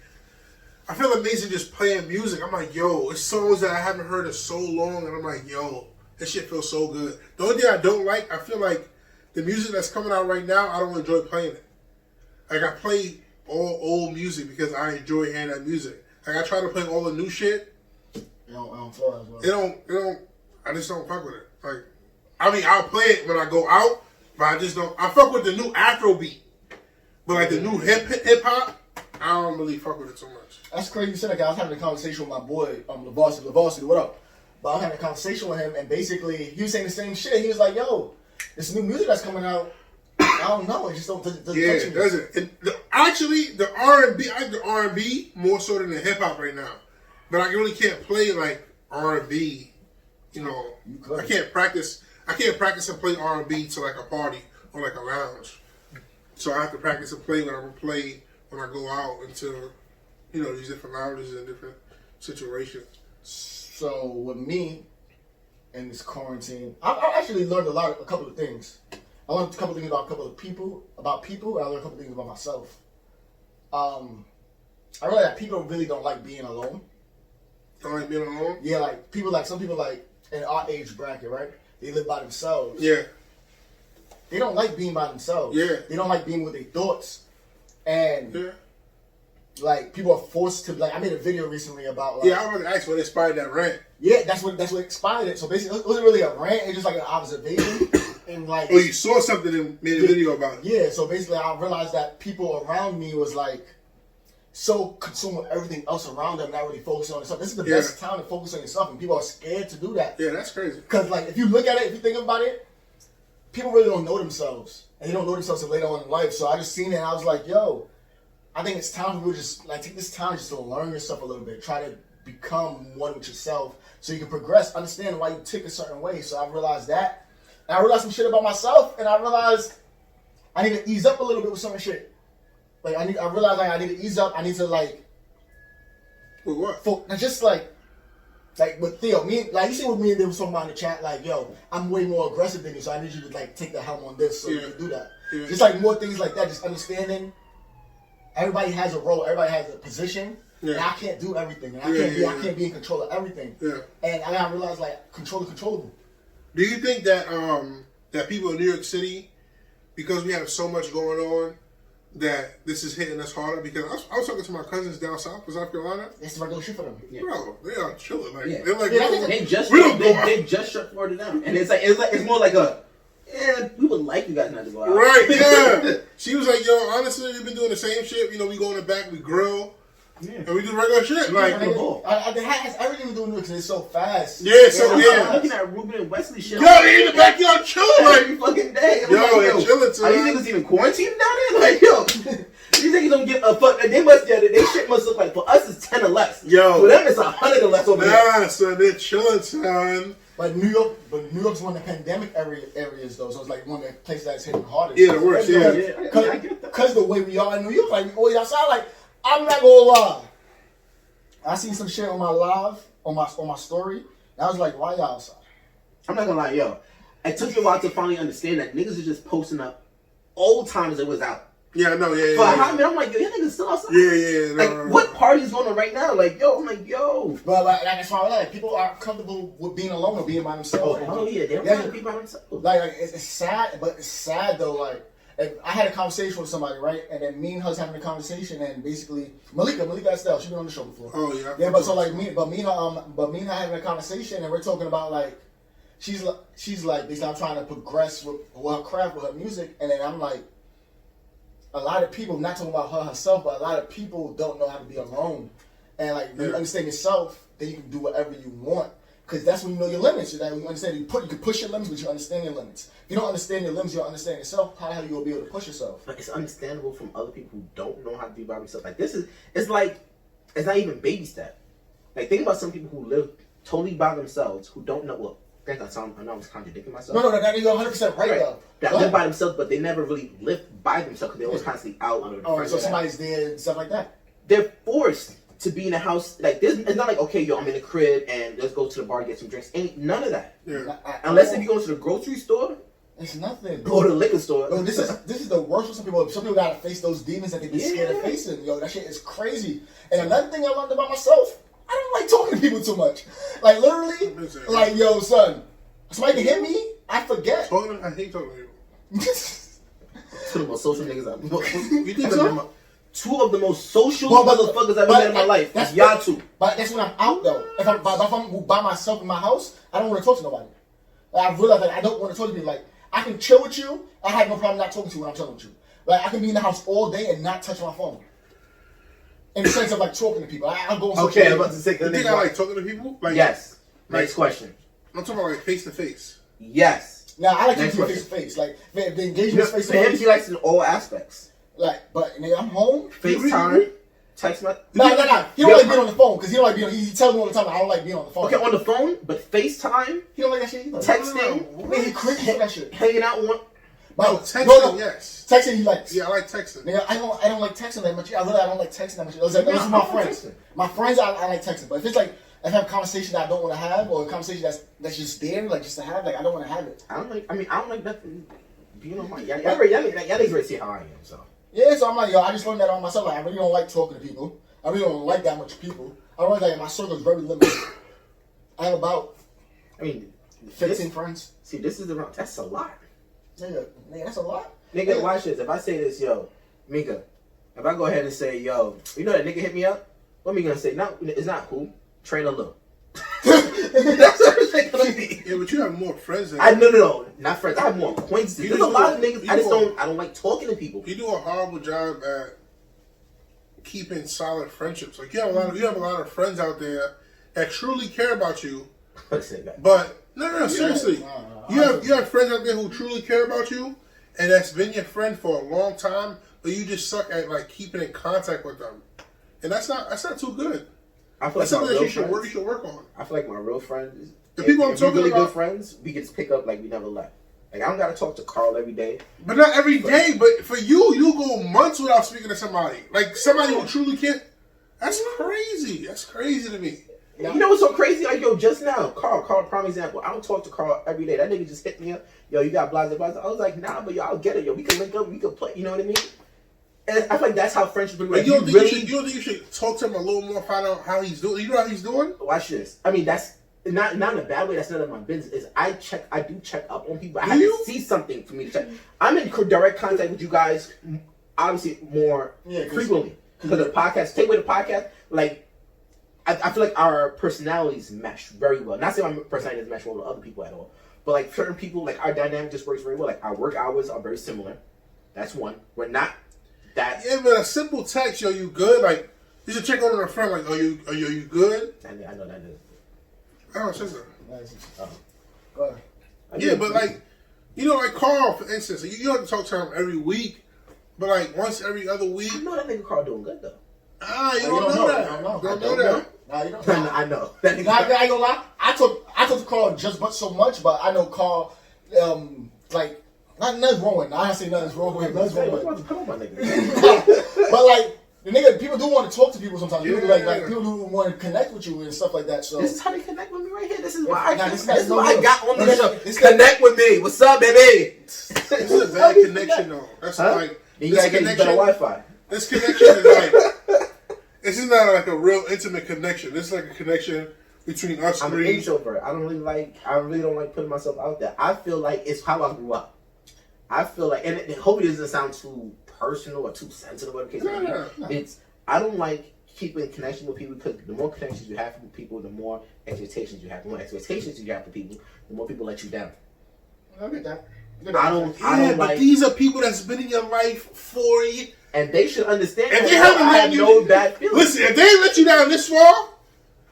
Speaker 3: I feel amazing just playing music. I'm like, yo, it's songs that I haven't heard in so long, and I'm like, yo, this shit feels so good. The only thing I don't like, I feel like the music that's coming out right now, I don't enjoy playing it. Like, I play all old music because I enjoy hearing that music. Like, I try to play all the new shit.
Speaker 2: I don't feel as well.
Speaker 3: It don't, I just don't fuck with it. Like, I mean, I'll play it when I go out, but I just don't, I fuck with the new Afro beat. But like the new hip hop, I don't really fuck with it so much.
Speaker 2: That's crazy you said that. I was having a conversation with my boy, Lavosi, what up? But I was having a conversation with him, and basically he was saying the same shit. He was like, yo, this new music that's coming out, I don't know, it just doesn't touch me.
Speaker 3: It doesn't. Actually, the R&B, I like the R&B more so than the hip hop right now. But I really can't play like R&B, you know. I can't practice and play R&B to like a party or like a lounge. So I have to practice and play what I'm gonna play when I go out into, you know, these different lounges and different situations.
Speaker 2: So with me in this quarantine, I actually learned a couple of things. I learned a couple of things about people, and I learned a couple of things about myself. I realized that people really don't like being alone.
Speaker 3: Don't like being alone?
Speaker 2: Yeah, like some people like in our age bracket, right? They live by themselves.
Speaker 3: Yeah.
Speaker 2: They don't like being by themselves.
Speaker 3: Yeah.
Speaker 2: They don't like being with their thoughts. And
Speaker 3: yeah.
Speaker 2: Like people are forced to I made a video recently about like,
Speaker 3: yeah, I was gonna ask what inspired that rant.
Speaker 2: Yeah, that's what inspired it. So basically it wasn't really a rant, it's just like an observation. And like
Speaker 3: oh, you saw something and made a video about it.
Speaker 2: Yeah, so basically I realized that people around me was like so consumed with everything else around them, not really focusing on themselves. This is the best time to focus on yourself, and people are scared to do that.
Speaker 3: Yeah, that's crazy.
Speaker 2: Because like if you look at it, if you think about it, people really don't know themselves, and they don't know themselves until later on in life. So I just seen it, and I was like, yo, I think it's time for you to just like take this time just to learn yourself a little bit, try to become one with yourself, so you can progress, understand why you tick a certain way. So I realized that, and I realized some shit about myself, and I realized I need to ease up a little bit with some shit. Like I realized like I need to ease up. I need to like.
Speaker 3: With what?
Speaker 2: Just like with Theo, you see what me and them was talking about in the chat. Like, yo, I'm way more aggressive than you, so I need you to like take the helm on this, so you can do that. Yeah. Just like more things like that. Just understanding. Everybody has a role. Everybody has a position. Yeah. And I can't do everything. And I can't be in control of everything. Yeah. And I gotta realize like control the controllable.
Speaker 3: Do you think that that people in New York City, because we have so much going on, that this is hitting us harder? Because I was talking to my cousins down south in South Carolina.
Speaker 2: It's the regular shit for them.
Speaker 3: Yeah. Bro, they are chilling. Like they're like,
Speaker 1: they just shut Florida down, and it's more like a. Yeah, we would like you guys not to go out.
Speaker 3: Right, yeah. She was like, yo, honestly, we've been doing the same shit. You know, we go in the back, we grill, and we do regular shit. Like,
Speaker 2: it has everything to do with it because it's so fast.
Speaker 3: Yeah, so
Speaker 1: I'm looking at Ruben and Wesley shit.
Speaker 3: Yo, they in the backyard chilling
Speaker 1: every fucking day.
Speaker 3: Yo, chilling too.
Speaker 1: Are these niggas even quarantined down there? Like, yo, these niggas don't give a fuck. They must, they shit must look like, for us it's 10 or less.
Speaker 3: Yo.
Speaker 1: For them it's 100 or less over there.
Speaker 3: Nah, son, they're chilling, son.
Speaker 2: But New York's one of the pandemic areas though, so it's like one of the places that's hitting hardest.
Speaker 3: Yeah, the worst. Yeah.
Speaker 2: Because the way we are in New York, like we always outside. Like I'm not gonna lie, I seen some shit on my live on my story, and I was like, why y'all outside?
Speaker 1: I'm not gonna lie, yo. It took me a while to finally understand that niggas are just posting up old times it was out.
Speaker 3: Yeah, no, yeah.
Speaker 1: For a hot minute, I'm like, yo, y'all niggas still outside?
Speaker 3: Yeah.
Speaker 1: Like, what party is going on right now? Like, yo, I'm like, yo.
Speaker 2: But like, that's why like people are comfortable with being alone or being by themselves.
Speaker 1: Oh yeah, they don't want to be by themselves.
Speaker 2: Like it's sad, but it's sad though. Like, I had a conversation with somebody, right? And then me and her was having a conversation, and basically Malika Estelle, she's been on the show before.
Speaker 3: Oh yeah.
Speaker 2: Yeah, but so like me and her having a conversation, and we're talking about like, she's like, basically I'm trying to progress with her craft, with her music, and then I'm like, a lot of people, not talking about her herself, but a lot of people don't know how to be alone. And like, when you understand yourself, then you can do whatever you want. Because that's when you know your limits. That when you understand, you can push your limits, but you understand your limits. If you don't understand your limits, you don't understand yourself, how the hell you gonna be able to push yourself?
Speaker 1: But it's understandable from other people who don't know how to be by themselves. Like it's not even baby step. Like think about some people who live totally by themselves who don't know. Well, I know I was contradicting myself.
Speaker 2: No, that you're 100% right though.
Speaker 1: That live by themselves, but they never really live by themselves because they're always constantly out.
Speaker 2: Oh, so somebody's there and stuff like that.
Speaker 1: They're forced to be in a house. Like this, it's not like, okay, yo, I'm in the crib and let's go to the bar and get some drinks. Ain't none of that.
Speaker 3: Yeah.
Speaker 1: Unless if you go to the grocery store,
Speaker 2: it's nothing.
Speaker 1: go to the liquor store.
Speaker 2: Yo, this is the worst for some people. Some people gotta face those demons that they be scared of facing. Yo, that shit is crazy. And another thing I learned about myself, I don't like talking to people too much. Like literally, like yo, son, somebody can hit me, I forget.
Speaker 3: I hate talking to people.
Speaker 1: Two of the most social niggas I've
Speaker 3: You think so?
Speaker 1: Two of the most social motherfuckers I've ever met in my life. That's y'all two.
Speaker 2: But that's when I'm out though. If I'm by myself in my house, I don't want to talk to nobody. Like, I realize that I don't want to talk to people. Like I can chill with you. I have no problem not talking to you when I'm chilling with you. Like I can be in the house all day and not touch my phone. In the sense of like talking to people. I'll go on
Speaker 1: Okay, I'm about to say.
Speaker 3: You think I like talking to people? Like,
Speaker 1: yes. Next question.
Speaker 3: I'm talking about like face to face.
Speaker 1: Yes.
Speaker 2: Now I like to
Speaker 1: Next
Speaker 2: do face to face. Like the engagement face to
Speaker 1: For him,
Speaker 2: face.
Speaker 1: he likes it in all aspects.
Speaker 2: Like, but nigga, I'm home.
Speaker 1: FaceTime, text message.
Speaker 2: No. He don't like being on the phone because he don't like being. He tells me all the time I don't like being on the phone.
Speaker 1: Okay, on the phone, but FaceTime,
Speaker 2: He don't like that shit either.
Speaker 1: texting,
Speaker 2: Man, he crazy for that shit.
Speaker 1: hanging out one.
Speaker 3: No, texting, yes.
Speaker 2: Texting he likes.
Speaker 3: Yeah, I like texting.
Speaker 2: Nigga, I don't like texting that much. I don't like texting that much. Those are my friends. My friends, I like texting. But if it's like if I have a conversation that I don't want to have, or a conversation that's just there, like just to have, like I don't want to have it.
Speaker 1: I don't like nothing being on my. Y'all niggas ready to see how I am, so.
Speaker 2: Yeah, so I'm like, yo, I just learned that on myself. Like, I really don't like talking to people. I really don't like that much people. I really like my circle is very limited. I have about 15 friends.
Speaker 1: See, this is around. That's a lot.
Speaker 2: Nigga, that's a lot.
Speaker 1: Nigga, watch this. If I say this, yo, Mika, if I go ahead and say, yo, you know that nigga hit me up? What am I gonna say? No, it's not who. Trainer Lil. That's what it's gonna be.
Speaker 3: Yeah, but you have more friends than
Speaker 1: No, not friends. I have more acquaintances. There's a lot of niggas. I don't like talking to people.
Speaker 3: You do a horrible job at keeping solid friendships. Like you have a lot of friends out there that truly care about you. But no, seriously. You have friends out there who truly care about you, and that's been your friend for a long time, but you just suck at like keeping in contact with them, and that's not too good.
Speaker 1: I feel
Speaker 3: that's
Speaker 1: like
Speaker 3: something that you should work on.
Speaker 1: I feel like my real friends,
Speaker 3: the people I'm talking
Speaker 1: really
Speaker 3: about,
Speaker 1: good friends, we can just pick up like we never left. Like I don't gotta talk to Carl every day.
Speaker 3: But not every day. But for you go months without speaking to somebody. Like somebody who truly can't. That's crazy. That's crazy to me.
Speaker 1: You know what's so crazy? Like yo, just now, Carl, prime example. I don't talk to Carl every day. That nigga just hit me up. Yo, you got blah blah blah. I was like, nah, but yo, I'll get it. Yo, we can link up. We can play. You know what I mean? And I feel like that's how friendship really.
Speaker 3: Like, you don't think you should talk to him a little more, find out how he's doing? You know how he's doing?
Speaker 1: Watch this. I mean, that's not in a bad way. That's none of my business. Is I do check up on people. I have to see something for me to check. I'm in direct contact with you guys, obviously more frequently because of the podcast. Take away the podcast, like I feel like our personalities mesh very well. Not saying my personalities mesh well with other people at all, but like certain people, like our dynamic just works very well. Like our work hours are very similar. That's one. We're not.
Speaker 3: Yeah, but a simple text, yo, you good? Like, you should check on a friend, like, are you good?
Speaker 1: I know that is.
Speaker 3: Oh, sister.
Speaker 2: Go ahead.
Speaker 3: Yeah, but like, you know, like Carl, for instance, you don't have to talk to him every week, but like once every other week.
Speaker 1: I know that nigga Carl doing good though.
Speaker 3: You don't know that.
Speaker 2: You don't
Speaker 3: know that.
Speaker 2: Nah, you don't know.
Speaker 1: I know. That nigga.
Speaker 2: I ain't gonna lie. I talk to Carl just so much, but I know Carl, like. Nothing's wrong with him. I don't say nothing's wrong with him. Nothing's wrong with him. But like the nigga, people do want to talk to people sometimes. People like people do want to connect with you and stuff like that. So
Speaker 1: this is how they connect with me right here. This is why
Speaker 2: this is
Speaker 1: why I got on the show. Connect with me. What's up, baby?
Speaker 3: This is a bad connection though. That's like
Speaker 1: you gotta get better Wi-Fi.
Speaker 3: This connection is like this is not like a real intimate connection. This is like a connection between us
Speaker 1: I'm
Speaker 3: three.
Speaker 1: an introvert. I really don't like putting myself out there. I feel like it's how I grew up. I feel like, and hopefully it doesn't sound too personal or too sensitive. Or case it's I don't like keeping connection with people because the more connections you have with people, the more expectations you have. The more expectations you have for people, the more people let you down.
Speaker 2: I get that.
Speaker 1: I don't
Speaker 3: but
Speaker 1: like.
Speaker 3: These are people that's been in your life for you,
Speaker 1: and they should understand.
Speaker 3: If they haven't
Speaker 1: I have no bad feelings.
Speaker 3: Listen, if they let you down this far,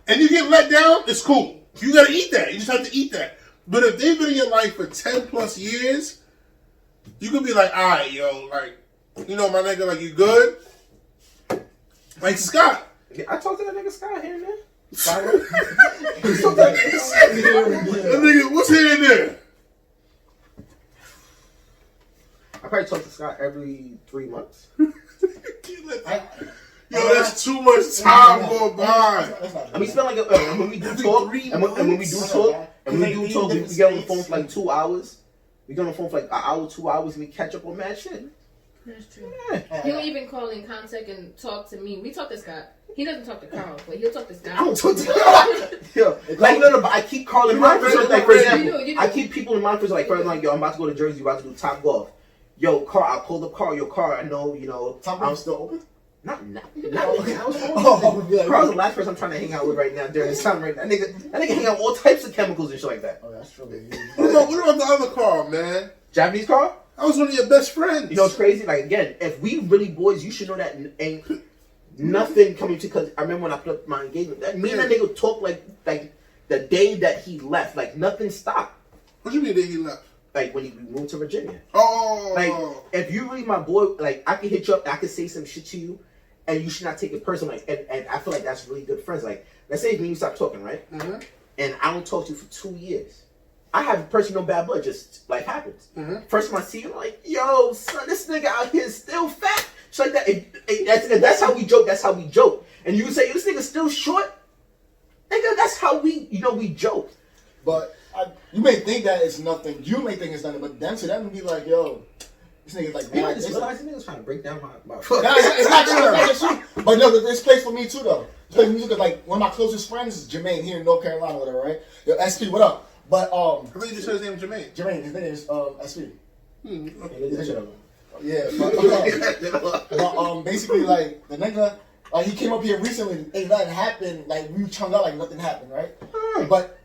Speaker 3: and you get let down, it's cool. You gotta eat that. You just have to eat that. But if they've been in your life for 10+ years. You could be like, all right, yo, like, you know, my nigga, like, you good? Like Scott.
Speaker 1: I talked to that nigga Scott here and there.
Speaker 3: Nigga, what's here and there?
Speaker 1: I probably talk to Scott every 3 months.
Speaker 3: Yo, that's too much time going by.
Speaker 1: And we spend like when we do talk, and when we do talk, we get on the phone for like 2 hours. We get on the phone for like an hour, 2 hours, and we catch up on mad shit.
Speaker 4: That's true.
Speaker 1: Yeah.
Speaker 4: He'll even call in contact and talk to me. We talk to Scott. He doesn't talk to Carl, but he'll talk to Scott.
Speaker 1: I don't talk to yo, like no, but I keep calling mine for like for example,
Speaker 4: You do.
Speaker 1: I keep people in mind for like for like yo, I'm about to go to Jersey, about to do Top Golf. Yo, Carl, I pulled up Carl. Yo, Carl, I know
Speaker 2: Top Golf still open?
Speaker 1: Not
Speaker 2: Oh,
Speaker 1: Carl's the last person I'm trying to hang out with right now during this time right now. That nigga hang out with all types of chemicals and shit like that.
Speaker 2: Oh, that's true.
Speaker 3: What about the other Carl, man?
Speaker 1: Japanese Carl?
Speaker 3: I was one of your best friends.
Speaker 1: You know what's crazy? Like again, if we really boys, you should know that ain't nothing coming to. Because I remember when I put up my engagement, me and that nigga talked like the day that he left, like nothing stopped.
Speaker 3: What do you mean that he left?
Speaker 1: Like when he moved to Virginia.
Speaker 3: Oh,
Speaker 1: Like if you really my boy, like I can hit you up, I can say some shit to you, and you should not take it personal. Like, and I feel like that's really good friends. Like let's say if me and you stop talking, right?
Speaker 3: Mm-hmm.
Speaker 1: And I don't talk to you for 2 years. I have personal bad blood, just like happens.
Speaker 3: Mm-hmm.
Speaker 1: First time I see you, I'm like, yo, son, this nigga out here is still fat. It's like that. That's how we joke. That's how we joke. And you say, this nigga still short? Nigga, that's how we joke.
Speaker 2: But you may think that it's nothing. You may think it's nothing, but them to them would be like, yo, this nigga's like,
Speaker 1: I just realized this nigga's trying to break down my
Speaker 2: Nah, it's not true. It's not true. But no, there's place for me too, though. It's place for me too, because like one of my closest friends is Jermaine here in North Carolina, whatever, right? Yo, SP, what up? But
Speaker 3: I think you just said his name was Jermaine.
Speaker 2: Jermaine, his name is SP.
Speaker 3: Okay.
Speaker 2: Yeah, but basically like the nigga, like he came up here recently, ain't nothing happened. Like we chunged out like nothing happened, right? But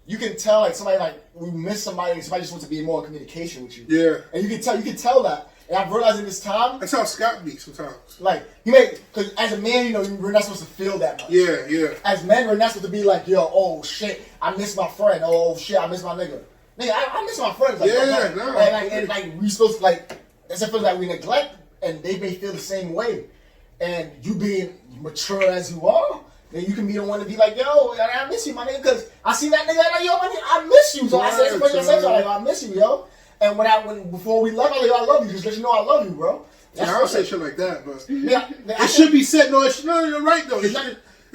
Speaker 2: you can tell like somebody like we miss somebody just wants to be more in communication with you.
Speaker 3: Yeah.
Speaker 2: And you can tell that. And I've realized in this time,
Speaker 3: That's how Scott be sometimes.
Speaker 2: like because as a man, we're not supposed to feel that much.
Speaker 3: Yeah.
Speaker 2: As men, we're not supposed to be like, yo, oh shit, I miss my friend. Oh shit, I miss my nigga. Nigga, I miss my friends. Like, we supposed to like. It's a feeling that we neglect, and they may feel the same way. And you being mature as you are, then you can be the one to be like, yo, I miss you, my nigga, because I see that nigga like, yo, I miss you. So I said, I miss you, yo. And before we left, I was like, I love you. Just let you know I love you, bro.
Speaker 3: I don't say shit like that, but
Speaker 2: it
Speaker 3: should be said. No, you're right though.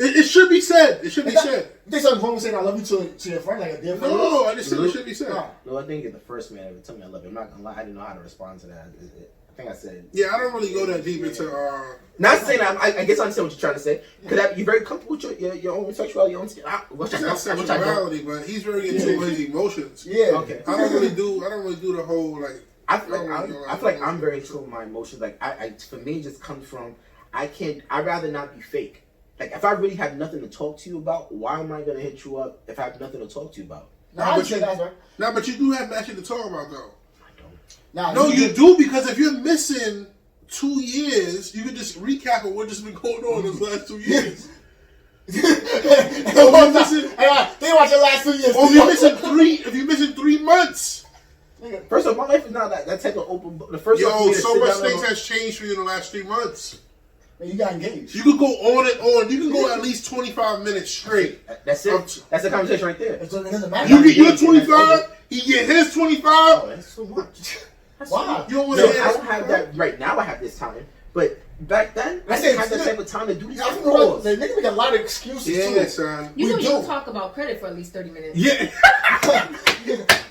Speaker 3: It should be said. It should be said.
Speaker 2: You think something's wrong with saying I love you to your friend, like a dear friend?
Speaker 3: No, I just said it should be said.
Speaker 1: No, I think you're the first man ever tell me I love you. I'm not gonna lie, I didn't know how to respond to that. I think I said.
Speaker 3: Yeah, I don't really go that deep into.
Speaker 1: Not saying that. I guess I understand what you're trying to say. Because you're very comfortable with your own sexuality, your own skin.
Speaker 3: It's not sexuality, but he's very into his emotions.
Speaker 2: Yeah.
Speaker 1: Okay.
Speaker 3: I don't really do the whole like.
Speaker 1: I feel like I'm very true with my emotions. Like for me, it just comes from I'd rather not be fake. Like if I really have nothing to talk to you about, why am I gonna hit you up if I have nothing to talk to you about?
Speaker 3: But you do have that shit to talk about though.
Speaker 1: I don't.
Speaker 3: No, you do, because if you're missing 2 years, you can just recap on what's just been going on those last 2 years.
Speaker 2: Think about your last 2 years.
Speaker 3: Or if you're missing 3 months.
Speaker 1: First of all, my life is not that type of open. The first
Speaker 3: So much things has changed for you in the last 3 months.
Speaker 2: Man, you got engaged.
Speaker 3: You could go on and on. You can go at least 25 minutes straight.
Speaker 1: That's it. That's the conversation right there.
Speaker 2: It doesn't matter.
Speaker 3: You get your 25, he get his 25.
Speaker 1: Oh, that's so much.
Speaker 2: Why?
Speaker 3: You don't want
Speaker 1: I
Speaker 3: to
Speaker 1: don't have that right now. I have this time, but back then I didn't have that type of time to do these
Speaker 2: The
Speaker 1: calls.
Speaker 2: nigga make a lot of excuses
Speaker 3: Yeah,
Speaker 2: too.
Speaker 3: son.
Speaker 4: You know
Speaker 2: We
Speaker 4: you
Speaker 2: do.
Speaker 4: talk about credit for at least 30 minutes.
Speaker 3: Yeah.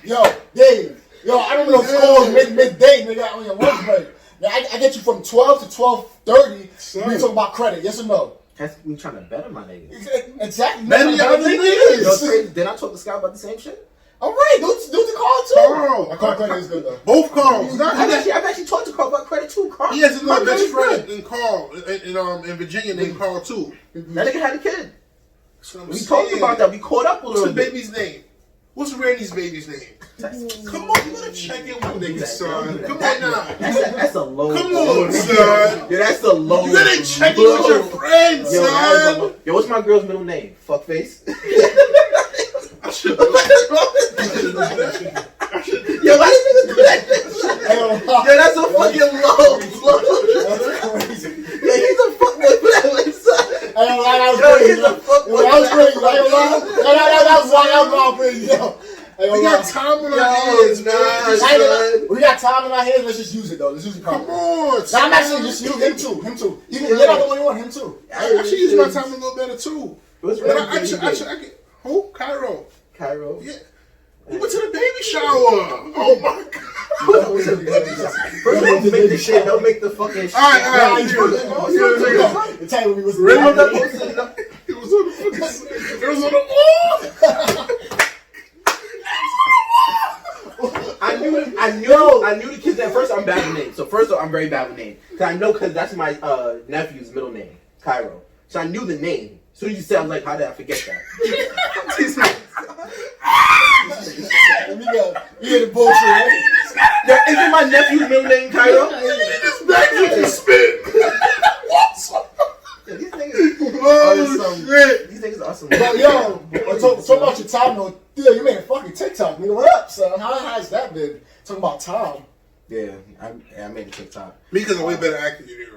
Speaker 2: Yo, Dave. Yo, I remember those calls midday, nigga, on your lunch break. Now, I get you from 12 to 12:30. We talk about credit, yes or no?
Speaker 1: That's me trying to better my niggas.
Speaker 2: Exactly.
Speaker 3: Better your other niggas.
Speaker 1: Did I talk to Scott about the same shit?
Speaker 2: All right, do the call too.
Speaker 3: Carl.
Speaker 2: My call credit is good though.
Speaker 3: Both Carls.
Speaker 1: I've actually talked to Carl about credit too. Carl,
Speaker 3: He has another
Speaker 1: my
Speaker 3: best
Speaker 1: friend.
Speaker 3: friend in Carl in Virginia named Carl too.
Speaker 1: That nigga had a kid.
Speaker 3: So
Speaker 1: We talked about that. We caught up a
Speaker 3: What's
Speaker 1: little
Speaker 3: the
Speaker 1: bit.
Speaker 3: baby's name? What's Randy's baby's name? Come on, you gotta check in with niggas, son. Come on now.
Speaker 1: That's a low.
Speaker 3: Come on, son.
Speaker 1: Yeah, that's a low.
Speaker 3: You gotta check in with your friends,
Speaker 1: Yo,
Speaker 3: son.
Speaker 1: yo, what's my girl's middle name? Fuckface.
Speaker 3: I should
Speaker 1: Yo, why did niggas do that shit? Yo, that's a fucking low.
Speaker 2: That's crazy.
Speaker 1: Yeah, he's a fuckboy for that way, son.
Speaker 2: I don't lie, that was
Speaker 1: Yo,
Speaker 2: crazy.
Speaker 1: he's a fuckboy
Speaker 3: on our hands, man.
Speaker 2: We got time in our hands. Let's just use it though. Let's use it properly.
Speaker 3: Come on.
Speaker 2: Nah, I'm actually just you. Him too. You're not the only one. Him too.
Speaker 3: I should use my time a little better too.
Speaker 1: What's
Speaker 3: But
Speaker 1: wrong
Speaker 3: I
Speaker 1: with
Speaker 3: get who? Cairo.
Speaker 1: Cairo?
Speaker 3: Yeah. We went to the baby shower. Oh my god.
Speaker 1: First don't make the shit, don't make the fucking shit.
Speaker 3: Alright.
Speaker 2: The time when we was
Speaker 3: Really? It was on the wall.
Speaker 1: I knew the kids at first. I'm bad with names. So first off, I'm very bad with names. Cause that's my nephew's middle name, Cairo. So I knew the name. So you said, I was like, how did I forget that?
Speaker 2: We had the bullshit, right?
Speaker 1: Isn't my nephew's middle name Cairo?
Speaker 3: This back with you spit.
Speaker 1: These niggas,
Speaker 3: Oh shit.
Speaker 1: these niggas are awesome.
Speaker 2: But yo, talk about your time though. Theo, you made a fucking TikTok, nigga. What up, son? How has that been? Talking about time.
Speaker 1: Yeah, I made a TikTok.
Speaker 3: Me because I'm way better actor than you.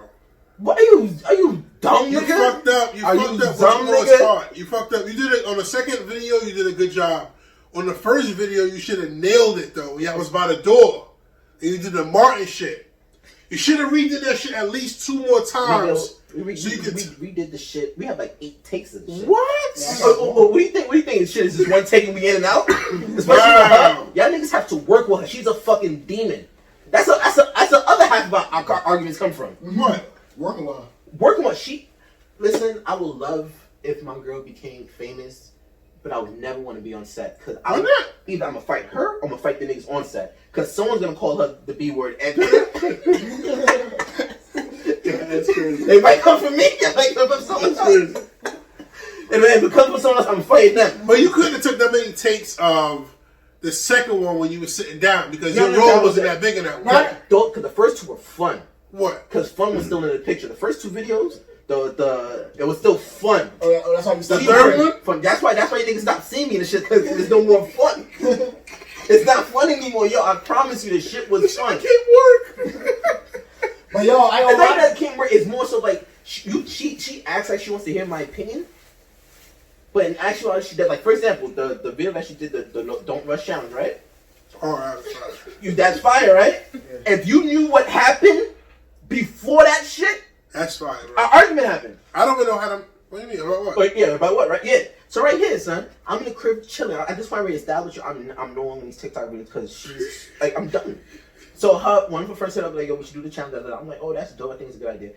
Speaker 1: What are you dumb,
Speaker 3: You
Speaker 1: nigga?
Speaker 3: fucked up. You
Speaker 1: Are
Speaker 3: fucked
Speaker 1: you
Speaker 3: up
Speaker 1: dumb,
Speaker 3: with
Speaker 1: nigga?
Speaker 3: your part. You fucked up. You did it on the second video. You did a good job. On the first video, you should have nailed it though. When y'all was by the door, and you did the Martin shit. You should have redid that shit at least 2 more times.
Speaker 1: We redid the shit. We had like 8 takes of the shit.
Speaker 3: What?
Speaker 1: What do you think? What do you think? Shit is just one take and we in and out. Especially with
Speaker 3: Wow.
Speaker 1: her. Y'all niggas have to work with her. She's a fucking demon. That's the other half of our arguments come from.
Speaker 3: What?
Speaker 2: Working well.
Speaker 1: Working with she. Listen, I would love if my girl became famous, but I would never want to be on set because
Speaker 3: Why not?
Speaker 1: Either I'm gonna fight her or I'm gonna fight the niggas on set because someone's gonna call her the B word. And
Speaker 3: That's crazy.
Speaker 1: they might come for me. They might come for someone else. And then if it comes for someone else, I'm fighting them.
Speaker 3: But you couldn't have took that many takes of the second one when you were sitting down because
Speaker 1: No,
Speaker 3: your
Speaker 1: no,
Speaker 3: role
Speaker 1: no,
Speaker 3: wasn't
Speaker 1: no.
Speaker 3: that big enough.
Speaker 1: Because the first 2 were fun.
Speaker 3: What?
Speaker 1: Because fun was still in the picture. The first 2 videos, it was still fun.
Speaker 2: Oh, that's why we
Speaker 1: The
Speaker 2: started.
Speaker 3: third one?
Speaker 1: Fun. That's why you niggas stop seeing me and shit because there's no more fun. It's not fun anymore, yo. I promise you, the shit was fun.
Speaker 3: It can't work.
Speaker 2: But yo, I
Speaker 1: The
Speaker 2: don't
Speaker 1: thing that
Speaker 2: lie.
Speaker 1: can't work is more so like she acts like she wants to hear my opinion, but in actuality she did. Like for example, the video that she did, the Don't Rush challenge, right?
Speaker 3: All right.
Speaker 1: That's fire, right?
Speaker 2: Yeah.
Speaker 1: If you knew what happened before that shit,
Speaker 3: That's fine.
Speaker 1: our
Speaker 3: Right?
Speaker 1: argument happened.
Speaker 3: I don't even know how to. What do you mean? About what?
Speaker 1: But yeah, about what, right? Yeah. So right here, son, I'm in the crib chilling. I just want to reestablish I'm no longer in these TikTok videos because she's like I'm done. So one of her friends said up like, yo, we should do the challenge. I'm like, oh, that's dope. I think it's a good idea.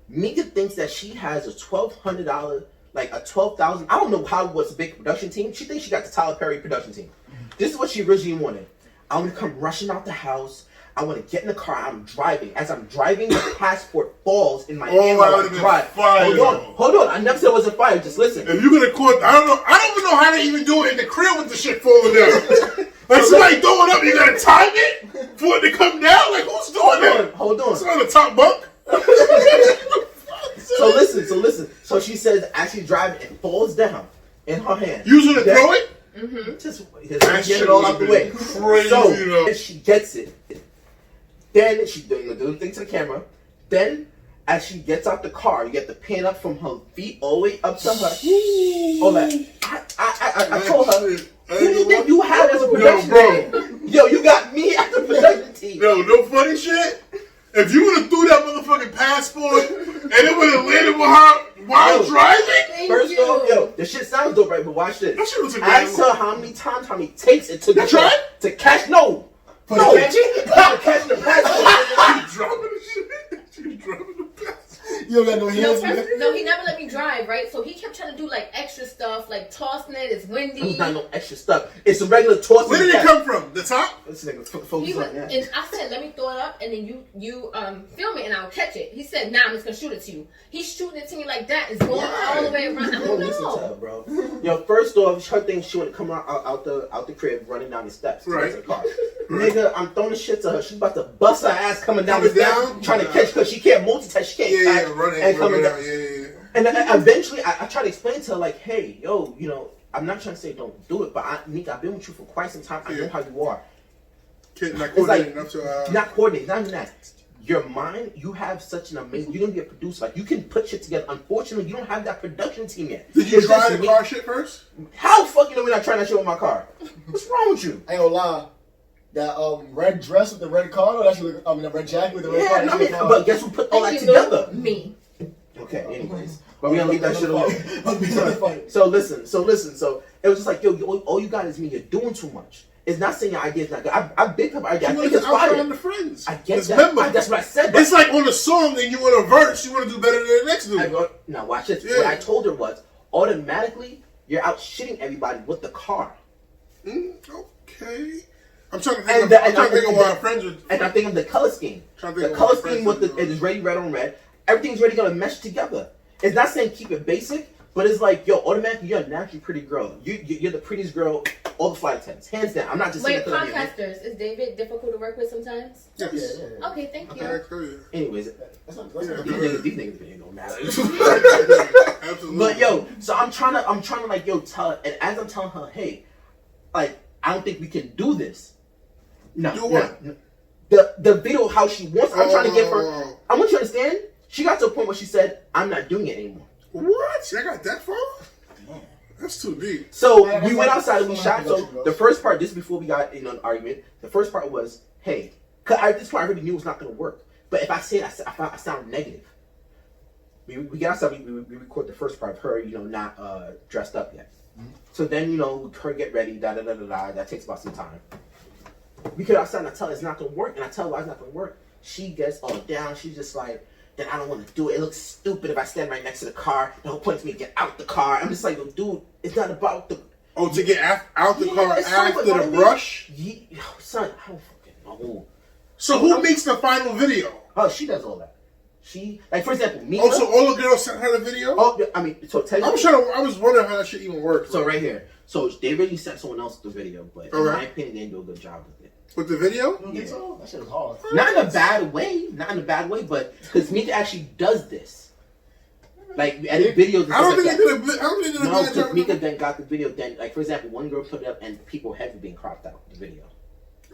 Speaker 1: Mika thinks that she has a $1,200, like a 12,000. I don't know how what's a big production team. She thinks she got the Tyler Perry production team. This is what she originally wanted. I want to come rushing out the house. I want to get in the car. I'm driving. As I'm driving, the passport falls in my hand while I drive. Hold on. I never said it wasn't fire. Just listen.
Speaker 3: If you're gonna quit, I don't even know how to even do it in the crib with the shit falling down. Like somebody throw it up, you gotta time it for it to come down. Like who's doing that?
Speaker 1: Hold on.
Speaker 3: It's on the top bunk.
Speaker 1: So listen. So she says, as she's driving, it falls down in her hand.
Speaker 3: Using to throw it.
Speaker 1: Just
Speaker 3: That
Speaker 1: get it all out the way.
Speaker 3: crazy,
Speaker 1: So
Speaker 3: though.
Speaker 1: if she gets it, then she doing the thing to the camera. Then as she gets out the car, you get the pan up from her feet all the way up to her. All that. I told her, who do you think you have as a production team? Yo, you got me as a production team.
Speaker 3: No funny shit. If you would have threw that motherfucking passport and it would have landed with her while driving,
Speaker 1: First off, yo, the shit sounds dope, right? But watch this.
Speaker 3: that shit was
Speaker 1: Ask her how many takes it took
Speaker 3: You tried?
Speaker 1: to catch. No.
Speaker 2: For
Speaker 1: No.
Speaker 2: the catching?
Speaker 1: To catch the passport.
Speaker 3: She dropping the shit. She dropping the passport.
Speaker 2: You don't got no hands.
Speaker 4: No, he never let me drive, right? So he kept trying to do like extra stuff, like tossing it. It's windy.
Speaker 1: It's not no extra stuff. It's a regular toss.
Speaker 3: Where did it come from? The top?
Speaker 1: This nigga
Speaker 4: He
Speaker 1: focus
Speaker 4: was,
Speaker 1: on that.
Speaker 4: and I said, let me throw it up, and then you film it, and I'll catch it. He said, nah, I'm just gonna shoot it to you. He's shooting it to me like that. It's going all the way around. I
Speaker 1: Don't
Speaker 4: don't
Speaker 1: listen to her,
Speaker 4: know.
Speaker 1: bro. Yo, first off, her thing, she want to come out the crib, running down the steps to get to the car. Nigga, I'm throwing the shit to her. She's about to bust her ass coming down the steps, trying to catch because she can't multitask. She can't
Speaker 3: running
Speaker 1: and coming down.
Speaker 3: Yeah.
Speaker 1: And eventually, I try to explain to her like, hey, yo, you know, I'm not trying to say don't do it, but Nick, I've been with you for quite some time. I know how you are.
Speaker 3: Not
Speaker 1: It's like,
Speaker 3: enough to,
Speaker 1: not coordinated, not even that. Your mind, you have such an amazing. You're gonna be a producer. Like you can put shit together. Unfortunately, you don't have that production team yet.
Speaker 3: Did you try the car shit first?
Speaker 1: How fucking are we not trying that shit with my car? What's wrong with you?
Speaker 2: I ain't gonna lie. red dress with the red collar. That should look. The red jacket with the red collar.
Speaker 1: I mean, but guess who put all that together?
Speaker 4: Me.
Speaker 1: Okay. Anyways, but we gonna leave that shit alone.
Speaker 2: So
Speaker 1: listen. So it was just like, yo, all you got is me. You're doing too much. It's not saying your idea is not good. I big up idea. I think it's fire.
Speaker 3: On the friends.
Speaker 1: I get
Speaker 3: that.
Speaker 1: Remember, that's what I said.
Speaker 3: It's like on a song and you want a verse, you want to do better than the next dude.
Speaker 1: Now watch this.
Speaker 3: Yeah.
Speaker 1: What I told her was, automatically, you're out shitting everybody with the car.
Speaker 3: Okay. I'm trying to think of why our friends are.
Speaker 1: And I'm thinking of the color scheme. The color scheme with it is ready red on red. Everything's ready gonna mesh together. It's not saying keep it basic, but it's like, yo, automatically you're a naturally pretty girl. You're the prettiest girl, all the flight attendants, hands down. I'm not just saying.
Speaker 4: Wait, podcasters, is David difficult to work with sometimes?
Speaker 3: Yes.
Speaker 2: Yeah.
Speaker 4: Okay, thank you.
Speaker 1: Anyways,
Speaker 2: That's not
Speaker 1: these niggas ain't no matter.
Speaker 3: Absolutely.
Speaker 1: But yo, so I'm trying to like, yo, tell her, and as I'm telling her, hey, like, I don't think we can do this. No.
Speaker 3: Do what?
Speaker 1: No. The video how she wants. I'm trying to give her. I want you to understand. She got to a point where she said, "I'm not doing it anymore."
Speaker 3: What? I got that far? That's too deep.
Speaker 1: So we went outside and we shot. So the first part, this is before we got in an argument. The first part was, hey, cause at this point I already knew it was not going to work. But if I say it, I sound negative. We get outside. We record the first part of her, not dressed up yet. Mm-hmm. So then her get ready. That takes about some time. We get outside and I tell her it's not going to work, and I tell her why it's not going to work. She gets all down. She's just like, then I don't want to do it. It looks stupid if I stand right next to the car. The whole point is me to get out the car. I'm just like, dude, it's not about the...
Speaker 3: Oh, to get out the car after the brush?
Speaker 1: Yeah, son, I don't fucking know.
Speaker 3: So who makes the final video?
Speaker 1: Oh, she does all that. She, like, for example, me.
Speaker 3: Oh, so all the girls sent her the video?
Speaker 1: Oh, I mean, so technically...
Speaker 3: I was wondering how that shit even works.
Speaker 1: So right here. So they really sent someone else the video, but in my opinion, they didn't do a good job with it.
Speaker 3: With the video?
Speaker 2: You don't think so? That shit was hard.
Speaker 1: Not in a bad way. But because Mika actually does this. Like, edit videos.
Speaker 3: I don't think they did a bad job.
Speaker 1: No, because Mika then got the video. Then, like, for example, one girl put it up and people heads were being cropped out the video.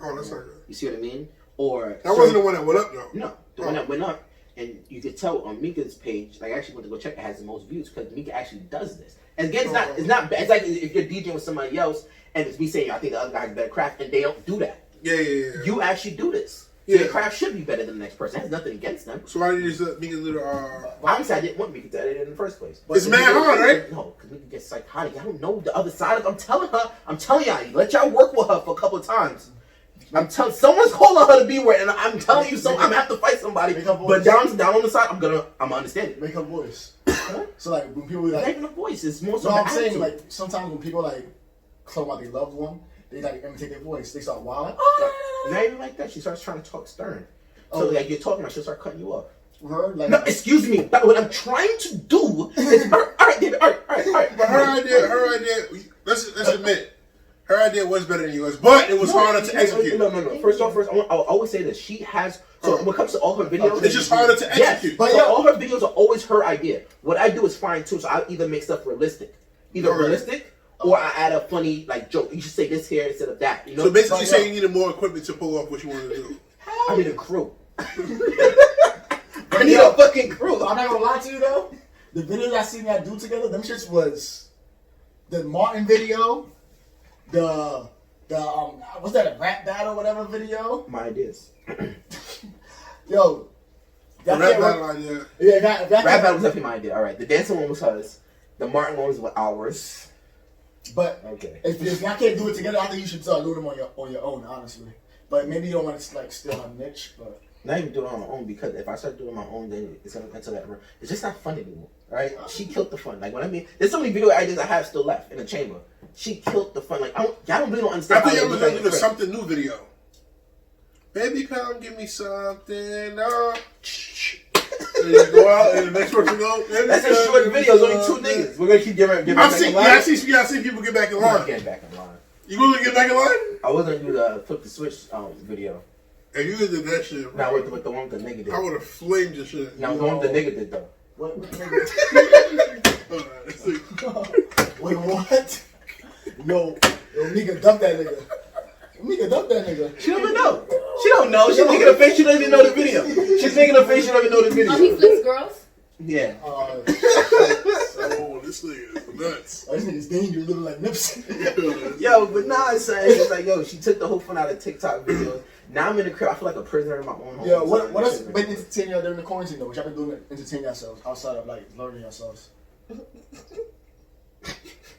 Speaker 3: Oh, that's not good.
Speaker 1: You see what I mean? Or
Speaker 3: that wasn't the one that went up though.
Speaker 1: No, the one that went up, and you could tell on Mika's page. Like, I actually went to go check. It has the most views because Mika actually does this. And again, it's not bad. It's like if you're DJing with somebody else and it's me saying I think the other guy has better craft, and they don't do that.
Speaker 3: Yeah.
Speaker 1: You actually do this.
Speaker 3: Yeah.
Speaker 1: Your craft should be better than the next person. It has nothing against them.
Speaker 3: So why did you just let Mika do the...
Speaker 1: Obviously, I didn't want Mika to edit it in the first place. But
Speaker 3: it's mad hard, right?
Speaker 1: No, because Mika gets psychotic. I don't know the other side. I'm telling y'all, let y'all work with her for a couple of times. Someone's calling her the B word, and I'm telling you, I'm gonna have to fight somebody. But down on the side, I'm gonna understand it.
Speaker 2: Make her voice. So like when people
Speaker 1: not even a voice, it's more so.
Speaker 2: No, I'm saying like sometimes when people like talk about their loved one, they like imitate their voice. They start wilding.
Speaker 1: Not even like that. She starts trying to talk stern. So like you're talking about, she'll start cutting you off.
Speaker 2: Her, like,
Speaker 1: no, excuse me. What I'm trying to do is all right, David. All right.
Speaker 3: But her idea. Let's admit. Her idea was better than yours, but it was harder to execute.
Speaker 1: No. First, I'll always say this. She has... So when it comes to all her videos...
Speaker 3: It's just harder to execute.
Speaker 1: Yes, but all her videos are always her idea. What I do is fine too, so I either make stuff realistic. Realistic, or I add a funny, like, joke. You should say this here instead of that, you know?
Speaker 3: So basically you're saying you needed more equipment to pull off what you wanted to do.
Speaker 1: I need a crew. I need a fucking crew.
Speaker 2: I'm not gonna lie to you, though. The videos I seen y'all do together, them shits was... The Martin video... The what's that, a rap battle or whatever video?
Speaker 1: My ideas.
Speaker 2: Yo.
Speaker 3: The rap battle idea.
Speaker 2: Yeah,
Speaker 1: rap battle was definitely my idea. Alright. The dancing one was hers. The Martin one was ours.
Speaker 2: But
Speaker 1: okay.
Speaker 2: If y'all can't do it together, I think you should start doing them on your own, honestly. But maybe you don't want to like steal her niche, but
Speaker 1: not even do it on my own, because if I start doing my own, then it's gonna enter that. It's just not fun anymore, right? She killed the fun. Like, what I mean, there's so many video ideas I have still left in the chamber. She killed the fun. Like, y'all really don't understand.
Speaker 3: I think I was gonna do the something new video. Baby, come give me something. And you go out, and the next person go.
Speaker 1: That's a short video. It's only two niggas. We're gonna keep giving.
Speaker 3: I've seen people get back in line.
Speaker 1: Get back in line.
Speaker 3: You gonna get back in line?
Speaker 1: I was gonna do the flip the switch video.
Speaker 3: And you did that shit.
Speaker 1: Not with the one the nigga did.
Speaker 3: I would have flamed your shit.
Speaker 1: Now the one the nigga did though.
Speaker 2: What? Wait, what? Yo, Mika dump that nigga. Mika dump that nigga.
Speaker 1: She don't even know. She don't know. She's making a face. She doesn't even know the video. She's making a face. She don't even know the video.
Speaker 4: Oh, he flips girls?
Speaker 1: Yeah.
Speaker 3: Oh, this nigga is nuts.
Speaker 2: This nigga's dangerous, looking like Nipsey.
Speaker 1: Yo, but nah, it's just like, yo, she took the whole fun out of TikTok videos. Now I'm in the crib. I feel like a prisoner in my own home.
Speaker 2: Yo, what else been entertaining y'all during the quarantine though? What y'all been doing to entertain yourselves outside of like learning yourselves?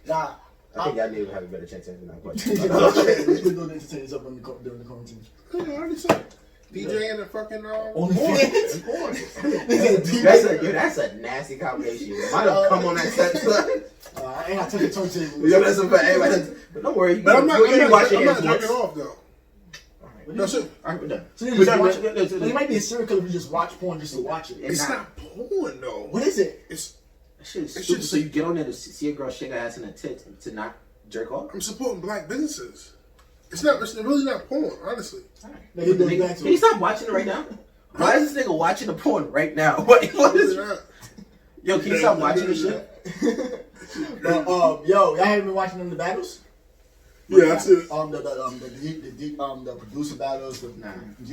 Speaker 2: Nah.
Speaker 1: I think y'all need to have a better chance answering that question.
Speaker 2: What you been doing to entertain yourself during the quarantine?
Speaker 3: I already said DJ and the fucking
Speaker 1: That's a nasty combination. Might have come on that set, son.
Speaker 2: I ain't got to touch the turntable.
Speaker 1: Yo, that's for everybody. But don't worry.
Speaker 3: But I'm not
Speaker 1: watching
Speaker 3: jerking off though. No shit.
Speaker 1: Alright, we're done.
Speaker 2: So you might be a serial killer if you just watch porn just to watch it.
Speaker 3: It's not porn though.
Speaker 2: What is it?
Speaker 3: It's
Speaker 1: that shit is stupid. So you get on there to see a girl shake her ass in her tits to not jerk off?
Speaker 3: I'm supporting black businesses. It's really not porn, honestly.
Speaker 1: Can you stop watching it right now? Why is this nigga watching the porn right now? What is
Speaker 3: that?
Speaker 1: Yo, can you stop watching this shit?
Speaker 2: Yo, y'all haven't been watching them the battles?
Speaker 3: Yeah, that's it.
Speaker 2: The producer battles, the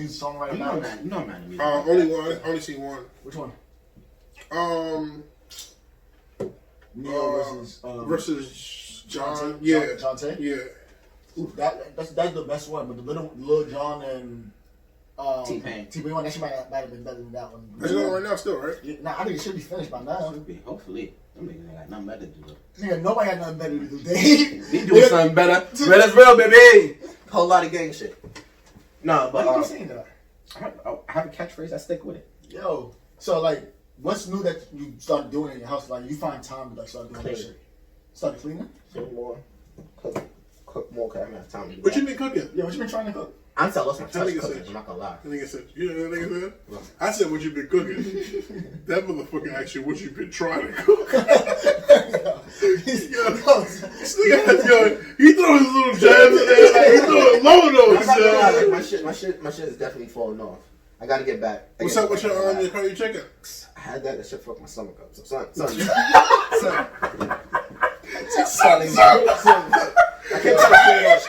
Speaker 2: songwriter battles.
Speaker 1: You know I'm not.
Speaker 3: Only seen one.
Speaker 2: Which one?
Speaker 3: Neo versus John.
Speaker 2: John Tay?
Speaker 3: Yeah.
Speaker 2: Ooh, that's the best one, but the Lil Jon and
Speaker 1: T-Pain
Speaker 2: one, that shit might have been better than that one.
Speaker 3: It's going right now still, right?
Speaker 2: Yeah, nah, I think it should be finished by now.
Speaker 1: Hopefully. Them niggas ain't got nothing better to do.
Speaker 2: Nigga, nobody got nothing better to do. They
Speaker 1: doing something better. Red is real, baby. Whole lot of gang shit. No, but
Speaker 2: why you keep saying that?
Speaker 1: I have a catchphrase. I stick with it.
Speaker 2: Yo, so like, what's new that you started doing in your house? Like, you find time to like start doing that shit. Started cleaning?
Speaker 1: Clean more. Cook more. Cause I don't have time to do
Speaker 3: What
Speaker 1: that.
Speaker 3: you been cooking?
Speaker 2: Yeah, what you been trying to cook?
Speaker 1: Honestly, I lost my
Speaker 3: That
Speaker 1: touch
Speaker 3: nigga
Speaker 1: cooking.
Speaker 3: said-
Speaker 1: I'm not gonna lie.
Speaker 3: The nigga said, you know what that nigga said? I said, what you been cooking? That motherfucker asked you what you been trying to cook. Yo, he threw his little jabs in there. Like, he threw it low though.
Speaker 1: I'm not gonna lie, like, my shit is definitely falling off. I gotta get back.
Speaker 3: What's up with your curry chicken?
Speaker 1: I had that shit fucked my stomach up. So son. I kept trying to play it off.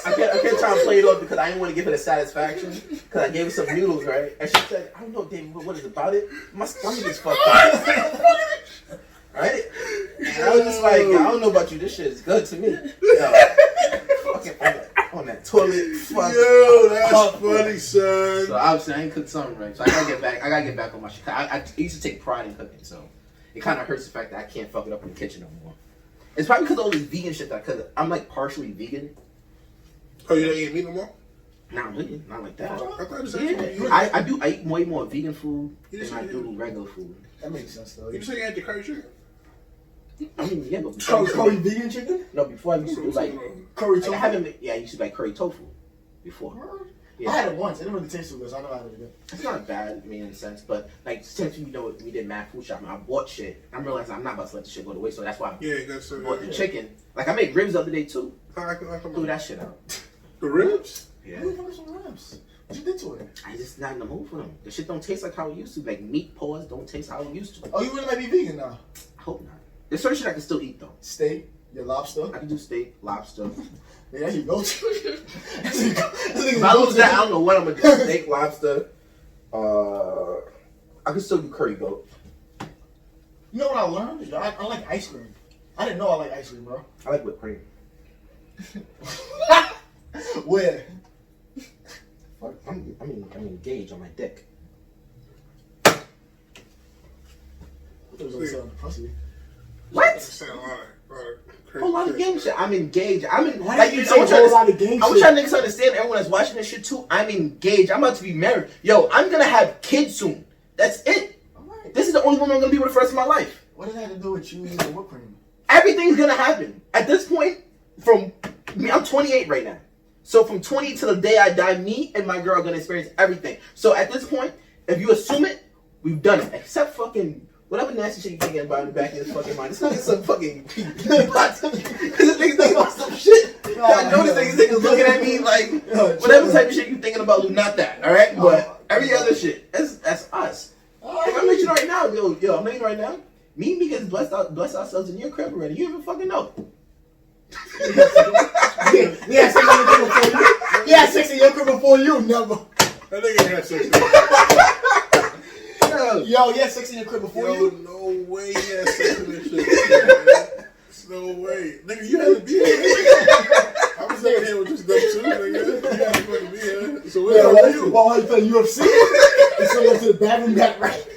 Speaker 1: I kept trying to play it off because I didn't want to give her the satisfaction. Because I gave her some noodles, right? And she said, I don't know, David, what is it about it? My stomach is fucked up. Right? And I was just like, I don't know about you. This shit is good to me. Yo, fucking on that toilet. Fuck.
Speaker 3: Yo, that's funny, son.
Speaker 1: So obviously I ain't cooked something right. So I gotta get back on my shit. I used to take pride in cooking, so it kind of hurts the fact that I can't fuck it up in the kitchen no more. It's probably because of all this vegan shit. Because I'm like partially vegan.
Speaker 3: Oh, you don't eat meat no more?
Speaker 1: Not really, not like that.
Speaker 3: I thought you said
Speaker 1: Yeah, I do. I eat way more vegan food than I do regular food.
Speaker 2: That makes sense though.
Speaker 3: You said you had your curry chicken?
Speaker 1: I mean, yeah, but
Speaker 2: Curry vegan chicken?
Speaker 1: No, before I used to do like
Speaker 2: Curry
Speaker 1: like,
Speaker 2: tofu?
Speaker 1: I haven't. Yeah, I used to like curry tofu before. Yeah.
Speaker 2: I had it once. It didn't really taste too good, so I know how to do it.
Speaker 1: It's not bad, I mean, in a sense, but like since we did mad food shopping, I bought shit. I'm realizing I'm not about to let the shit go to waste, so that's why I bought the chicken. Like I made ribs the other day too. Threw that shit out.
Speaker 3: The ribs?
Speaker 1: Yeah.
Speaker 2: Where the some ribs? What you did to it?
Speaker 1: I just not in the mood for them. The shit don't taste like how it used to. Like meat paws don't taste how it used to.
Speaker 2: Oh, you really might be vegan now?
Speaker 1: I hope not. There's certain shit I can still eat though.
Speaker 2: Steak, your lobster.
Speaker 1: I can do steak, lobster.
Speaker 2: Yeah, that's your go-to.
Speaker 1: If I lose that, I don't know what I'm gonna do. Steak, lobster. I can still do curry goat.
Speaker 2: You know what I learned? I like ice cream. I didn't know I like ice cream, bro.
Speaker 1: I like whipped cream.
Speaker 2: Where?
Speaker 1: I'm engaged on my dick.
Speaker 2: Pussy.
Speaker 1: What? Whole lot of game shit. I'm engaged. I'm in.
Speaker 2: Why
Speaker 1: Like
Speaker 2: did you
Speaker 1: I
Speaker 2: say
Speaker 1: want
Speaker 2: a whole lot of game
Speaker 1: I want
Speaker 2: shit?
Speaker 1: y'all niggas to understand. Everyone that's watching this shit too. I'm engaged. I'm about to be married. Yo, I'm gonna have kids soon. That's it.
Speaker 2: Right.
Speaker 1: This is the only woman I'm gonna be with for the rest of my life.
Speaker 2: What does that have to do with you using whipped cream?
Speaker 1: Everything's gonna happen. At this point, I'm 28 right now. So from 20 to the day I die, me and my girl are gonna experience everything. So at this point, if you assume it, we've done it. Except fucking whatever nasty shit you thinking about in the back of his fucking mind. It's not some fucking pot. Cause this nigga thinking about some shit. I know this nigga's looking at me like whatever type of shit you thinking about, not that. All right, but every other shit, that's us. Like, I'm letting you know right now, yo, I'm letting you right now. Me and me gets blessed ourselves in your crib already. You even fucking know.
Speaker 2: Yeah, sex in your crib before you, never.
Speaker 3: That nigga had sex.
Speaker 2: Yo, he had sex in your crib before
Speaker 3: Yo,
Speaker 2: you?
Speaker 3: no way he had sex in this shit. There's no way. Nigga, you had to be here. I was never here with just them two, nigga. You had to fucking be here. So where are you?
Speaker 2: Well, how you play UFC? And so you go to the bathroom, got right.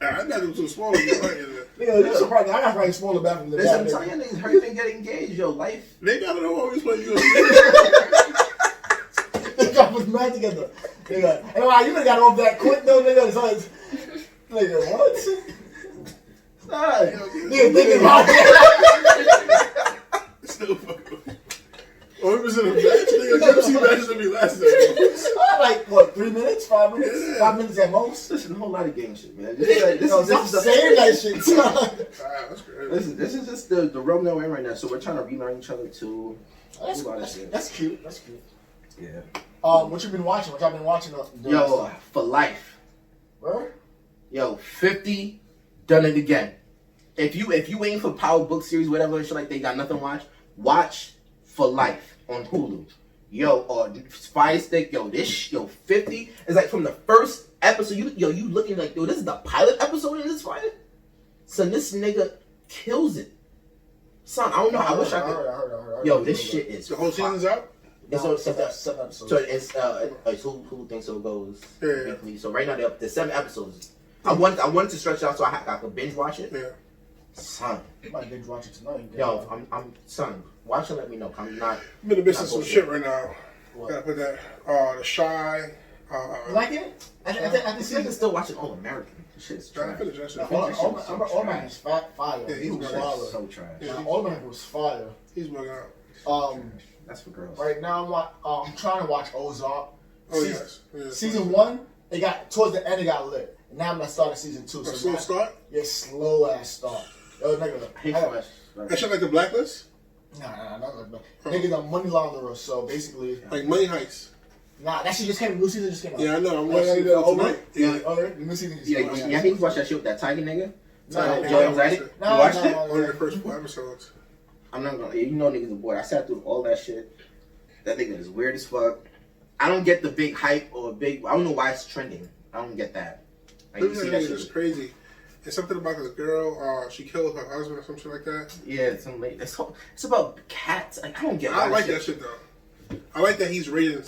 Speaker 3: I got them too small to get right in there.
Speaker 2: Nigga, you surprised. I got probably smaller bathroom than
Speaker 1: Listen, I'm
Speaker 2: that.
Speaker 1: telling you, niggas hurry and get engaged. Yo, life.
Speaker 3: They gotta know always play UFC.
Speaker 2: They got us mad together. Nigga, and wow, you got off that quick though, nigga. So it's, nigga, what? Nigga, thinking about that.
Speaker 3: Still fucking. Oh, it was in a match, nigga. UFC matches that be lasting.
Speaker 2: Like, what, 3 minutes? 5 minutes?
Speaker 3: Yeah.
Speaker 2: 5 minutes at most?
Speaker 1: Listen, a whole lot of gang shit, man. This is
Speaker 2: Stop saying that shit, son.
Speaker 3: That's crazy.
Speaker 1: Listen, this is just the realm that we're in right now. So we're trying to relearn each other too.
Speaker 2: That's cute. That's cute.
Speaker 1: Yeah.
Speaker 2: What you been watching? What y'all been watching?
Speaker 1: Yo, for life.
Speaker 2: Where?
Speaker 1: Yo, 50, done it again. If you waiting for Power Book series, whatever, shit like they got nothing to watch For Life on Hulu. Yo, or Fire Stick, yo, 50 is like from the first episode. You looking like, yo, this is the pilot episode in this Fire? Son, this nigga kills it. Son, I don't know. I wish I could.
Speaker 2: I heard.
Speaker 1: Yo, this shit is.
Speaker 3: The whole season's out?
Speaker 1: It's
Speaker 2: No,
Speaker 1: seven
Speaker 2: episodes.
Speaker 1: So it's who thinks so goes
Speaker 3: Yeah.
Speaker 1: weekly. So right now there's 7 episodes. I wanted to stretch it out so I could binge watch it.
Speaker 3: Yeah.
Speaker 1: Son,
Speaker 2: You might binge watch it tonight.
Speaker 1: yo, I'm son. Watch and let me know. I'm not.
Speaker 3: I'm in the midst of some shit right now.
Speaker 2: What?
Speaker 3: Gotta put that, The Shy.
Speaker 2: You like it? I think
Speaker 1: This nigga's still watching All American. This shit's
Speaker 3: Trying to
Speaker 1: trash.
Speaker 3: finish that shit.
Speaker 2: All Man is fire.
Speaker 3: Yeah, he's
Speaker 2: He was
Speaker 3: bugging out.
Speaker 2: fire.
Speaker 1: So trash.
Speaker 3: Yeah.
Speaker 2: All Man was fire.
Speaker 3: He's bugging out.
Speaker 1: That's for girls.
Speaker 2: Right now I'm trying to watch Ozark.
Speaker 3: Oh,
Speaker 2: Season-
Speaker 3: yes. Yeah.
Speaker 2: Season 1, it got towards the end. It got lit. And now I'm gonna start season 2.
Speaker 3: A
Speaker 2: So
Speaker 3: slow
Speaker 2: now-
Speaker 3: start?
Speaker 2: Yeah, slow ass start. Yo, nigga,
Speaker 1: I hate flash.
Speaker 3: That shit like the Blacklist?
Speaker 2: Nah, not like that. Niggas are money launderers, so basically,
Speaker 3: Like Money Heist.
Speaker 2: nah, that shit just came. New season just came out.
Speaker 3: Yeah, I know. I'm
Speaker 2: Oh,
Speaker 3: watching
Speaker 2: yeah,
Speaker 3: it tonight.
Speaker 1: Yeah.
Speaker 2: Oh, yeah, the new season just
Speaker 1: Yeah,
Speaker 2: came out.
Speaker 1: yeah, he watched that shit with that tiger nigga.
Speaker 2: No,
Speaker 1: Joe
Speaker 2: no,
Speaker 1: Anxiety.
Speaker 3: no,
Speaker 1: You
Speaker 2: no,
Speaker 1: watched
Speaker 2: no,
Speaker 1: it?
Speaker 2: no.
Speaker 3: Only the first 4 episodes.
Speaker 1: I'm not gonna. You know, niggas are bored. I sat through all that shit. That nigga is weird as fuck. I don't get the big hype or big. I don't know why it's trending. I don't get that. Like, you see that
Speaker 3: It's
Speaker 1: shit?
Speaker 3: crazy. It's something about this girl. She killed her husband or some shit like that.
Speaker 1: Yeah, it's some late. It's about cats. Like, I don't get.
Speaker 3: I like that shit though. I like that he's rated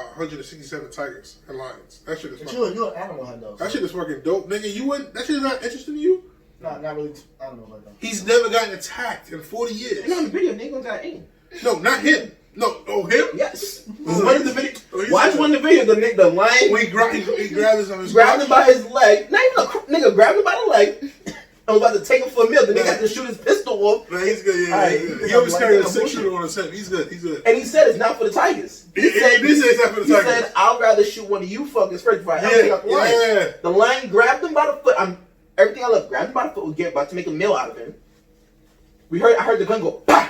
Speaker 3: 167 tigers and lions. That shit is
Speaker 2: But
Speaker 3: fucking.
Speaker 2: you're an animal head though.
Speaker 3: That shit is fucking dope, nigga. You wouldn't. That shit is not interesting to you.
Speaker 2: Nah, not really. Animal like that.
Speaker 3: He's never gotten attacked in 40 years.
Speaker 1: You know, in the video, nigga got aim.
Speaker 3: No, not him. No, oh him.
Speaker 1: Yes. One of the video.
Speaker 3: Oh, he's
Speaker 1: Watch
Speaker 3: good.
Speaker 1: one of the video. The lion
Speaker 3: When he grabbed his
Speaker 1: grabbed him by his leg. Not even nigga grabbed him by the leg. I was about to take him for a meal. Then he got to shoot his pistol off.
Speaker 3: Nah, he's good. Yeah,
Speaker 1: Alright.
Speaker 3: yeah. He always carries a
Speaker 1: Like,
Speaker 3: 6-shooter on his hip. He's good. He's good.
Speaker 1: And he said it's not for the tigers.
Speaker 3: He did say it's not for the
Speaker 1: He
Speaker 3: tigers.
Speaker 1: said, I'd rather shoot one of you fuckers first before I ever take out the lion.
Speaker 3: Yeah.
Speaker 1: The lion grabbed him by the foot. Everything I love, grabbed him by the foot, was about to make a meal out of him. I heard the gun go, bah!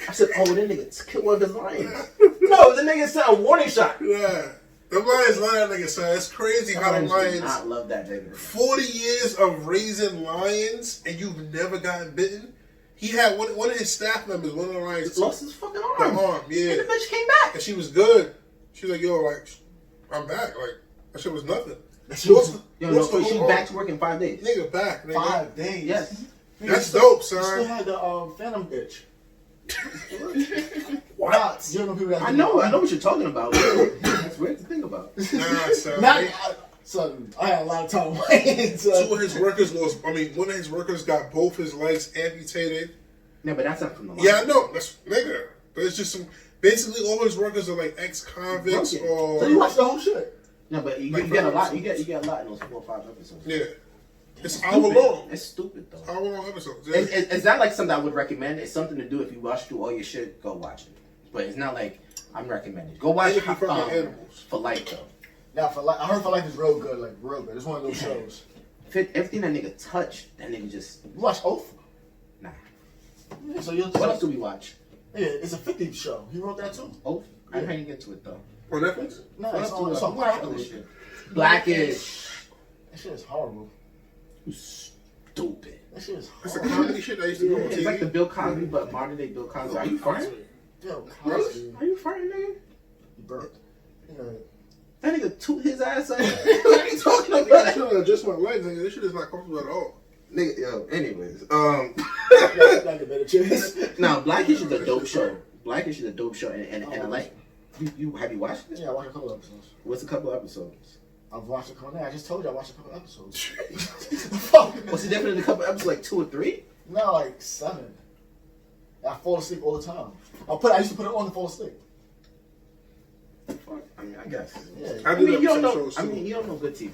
Speaker 1: I said, oh, that nigga killed one of his lions. No, the nigga said a warning shot.
Speaker 3: Yeah. The lions lying, nigga, son. It's crazy how the
Speaker 1: I
Speaker 3: lions.
Speaker 1: love that nigga.
Speaker 3: 40 years of raising lions and you've never gotten bitten. He had one of his staff members, one of the lions,
Speaker 1: Lost his fucking
Speaker 3: the
Speaker 1: arm.
Speaker 3: arm, yeah.
Speaker 1: And the bitch came back.
Speaker 3: And she was good. She was like, yo, like, I'm back. Like, that shit was nothing.
Speaker 1: Yo,
Speaker 3: What's
Speaker 1: no,
Speaker 3: the
Speaker 1: she's
Speaker 3: whole
Speaker 1: back
Speaker 3: arm?
Speaker 1: to work in 5 days.
Speaker 3: Nigga back, nigga.
Speaker 2: 5 days.
Speaker 1: Yes.
Speaker 3: That's dope,
Speaker 2: You still
Speaker 3: son.
Speaker 2: had the Phantom bitch. What? You don't know people that.
Speaker 1: I know what you're talking about. That's weird to think about.
Speaker 3: Nah, son.
Speaker 2: Not, son, I had a lot of time waiting. Son.
Speaker 3: Two of his workers one of his workers got both his legs amputated.
Speaker 1: No, but that's not from the line.
Speaker 3: Yeah, I know. That's, nigga. But it's just some, basically all his workers are like ex-convicts
Speaker 1: Broken.
Speaker 3: or.
Speaker 2: So you watched the whole shit.
Speaker 1: No, but you
Speaker 3: Like
Speaker 1: get a lot.
Speaker 3: five
Speaker 1: You get a lot in those 4 or 5 episodes.
Speaker 3: Yeah. It's
Speaker 1: Stupid.
Speaker 3: hour long.
Speaker 1: It's stupid though.
Speaker 3: Hour long episodes. Yeah.
Speaker 1: It's not like something I would recommend. It's something to do if you watch through all your shit. Go watch it. But it's not like I'm recommending. Go watch
Speaker 3: And if you fucking animals.
Speaker 1: For Life though.
Speaker 2: Now, I heard For Life is real good, like real good. It's one of those shows.
Speaker 1: Everything that nigga touched, that nigga just
Speaker 2: You watch Oath?
Speaker 1: nah.
Speaker 2: Yeah, so you'll.
Speaker 1: What else do we watch?
Speaker 2: Yeah, it's a 50 show. He wrote that too.
Speaker 1: Oh, I didn't get to it though.
Speaker 3: On Netflix?
Speaker 2: No,
Speaker 1: What
Speaker 2: it's
Speaker 1: else do we
Speaker 2: on. It's
Speaker 1: watch?
Speaker 2: on
Speaker 1: What
Speaker 2: Blackish.
Speaker 1: shit? Blackish.
Speaker 2: That shit is horrible.
Speaker 1: You stupid.
Speaker 2: That shit is
Speaker 3: It's a
Speaker 2: horrible.
Speaker 3: comedy shit that used to go on
Speaker 1: It's
Speaker 3: TV.
Speaker 1: like the Bill Cosby, but modern day Bill Cosby. Are you farting?
Speaker 2: Yo,
Speaker 1: Really?
Speaker 2: Cosby.
Speaker 1: Are you farting, nigga?
Speaker 2: He burped. You know,
Speaker 1: That nigga toot his ass up. What are you talking about?
Speaker 3: I should have just my legs, nigga. This shit is not comfortable at all.
Speaker 1: Nigga, yo, anyways.
Speaker 2: Like a better chance.
Speaker 1: Now, Blackish is a dope show. Blackish is a dope show, and I like. You have you watched it?
Speaker 2: Yeah, I watched a couple episodes.
Speaker 1: What's a couple episodes?
Speaker 2: I've watched a couple. I just told you I watched a couple episodes.
Speaker 1: What's the difference in a couple episodes? Like 2 or 3?
Speaker 2: No, like 7. I fall asleep all the time. I used to put it on to fall asleep.
Speaker 1: Fuck. I mean, I guess.
Speaker 2: Yeah.
Speaker 3: I
Speaker 1: I
Speaker 3: do
Speaker 1: mean,
Speaker 3: that
Speaker 1: you don't
Speaker 3: with
Speaker 1: know.
Speaker 3: some shows,
Speaker 1: I
Speaker 3: too.
Speaker 1: mean, you don't know good TV.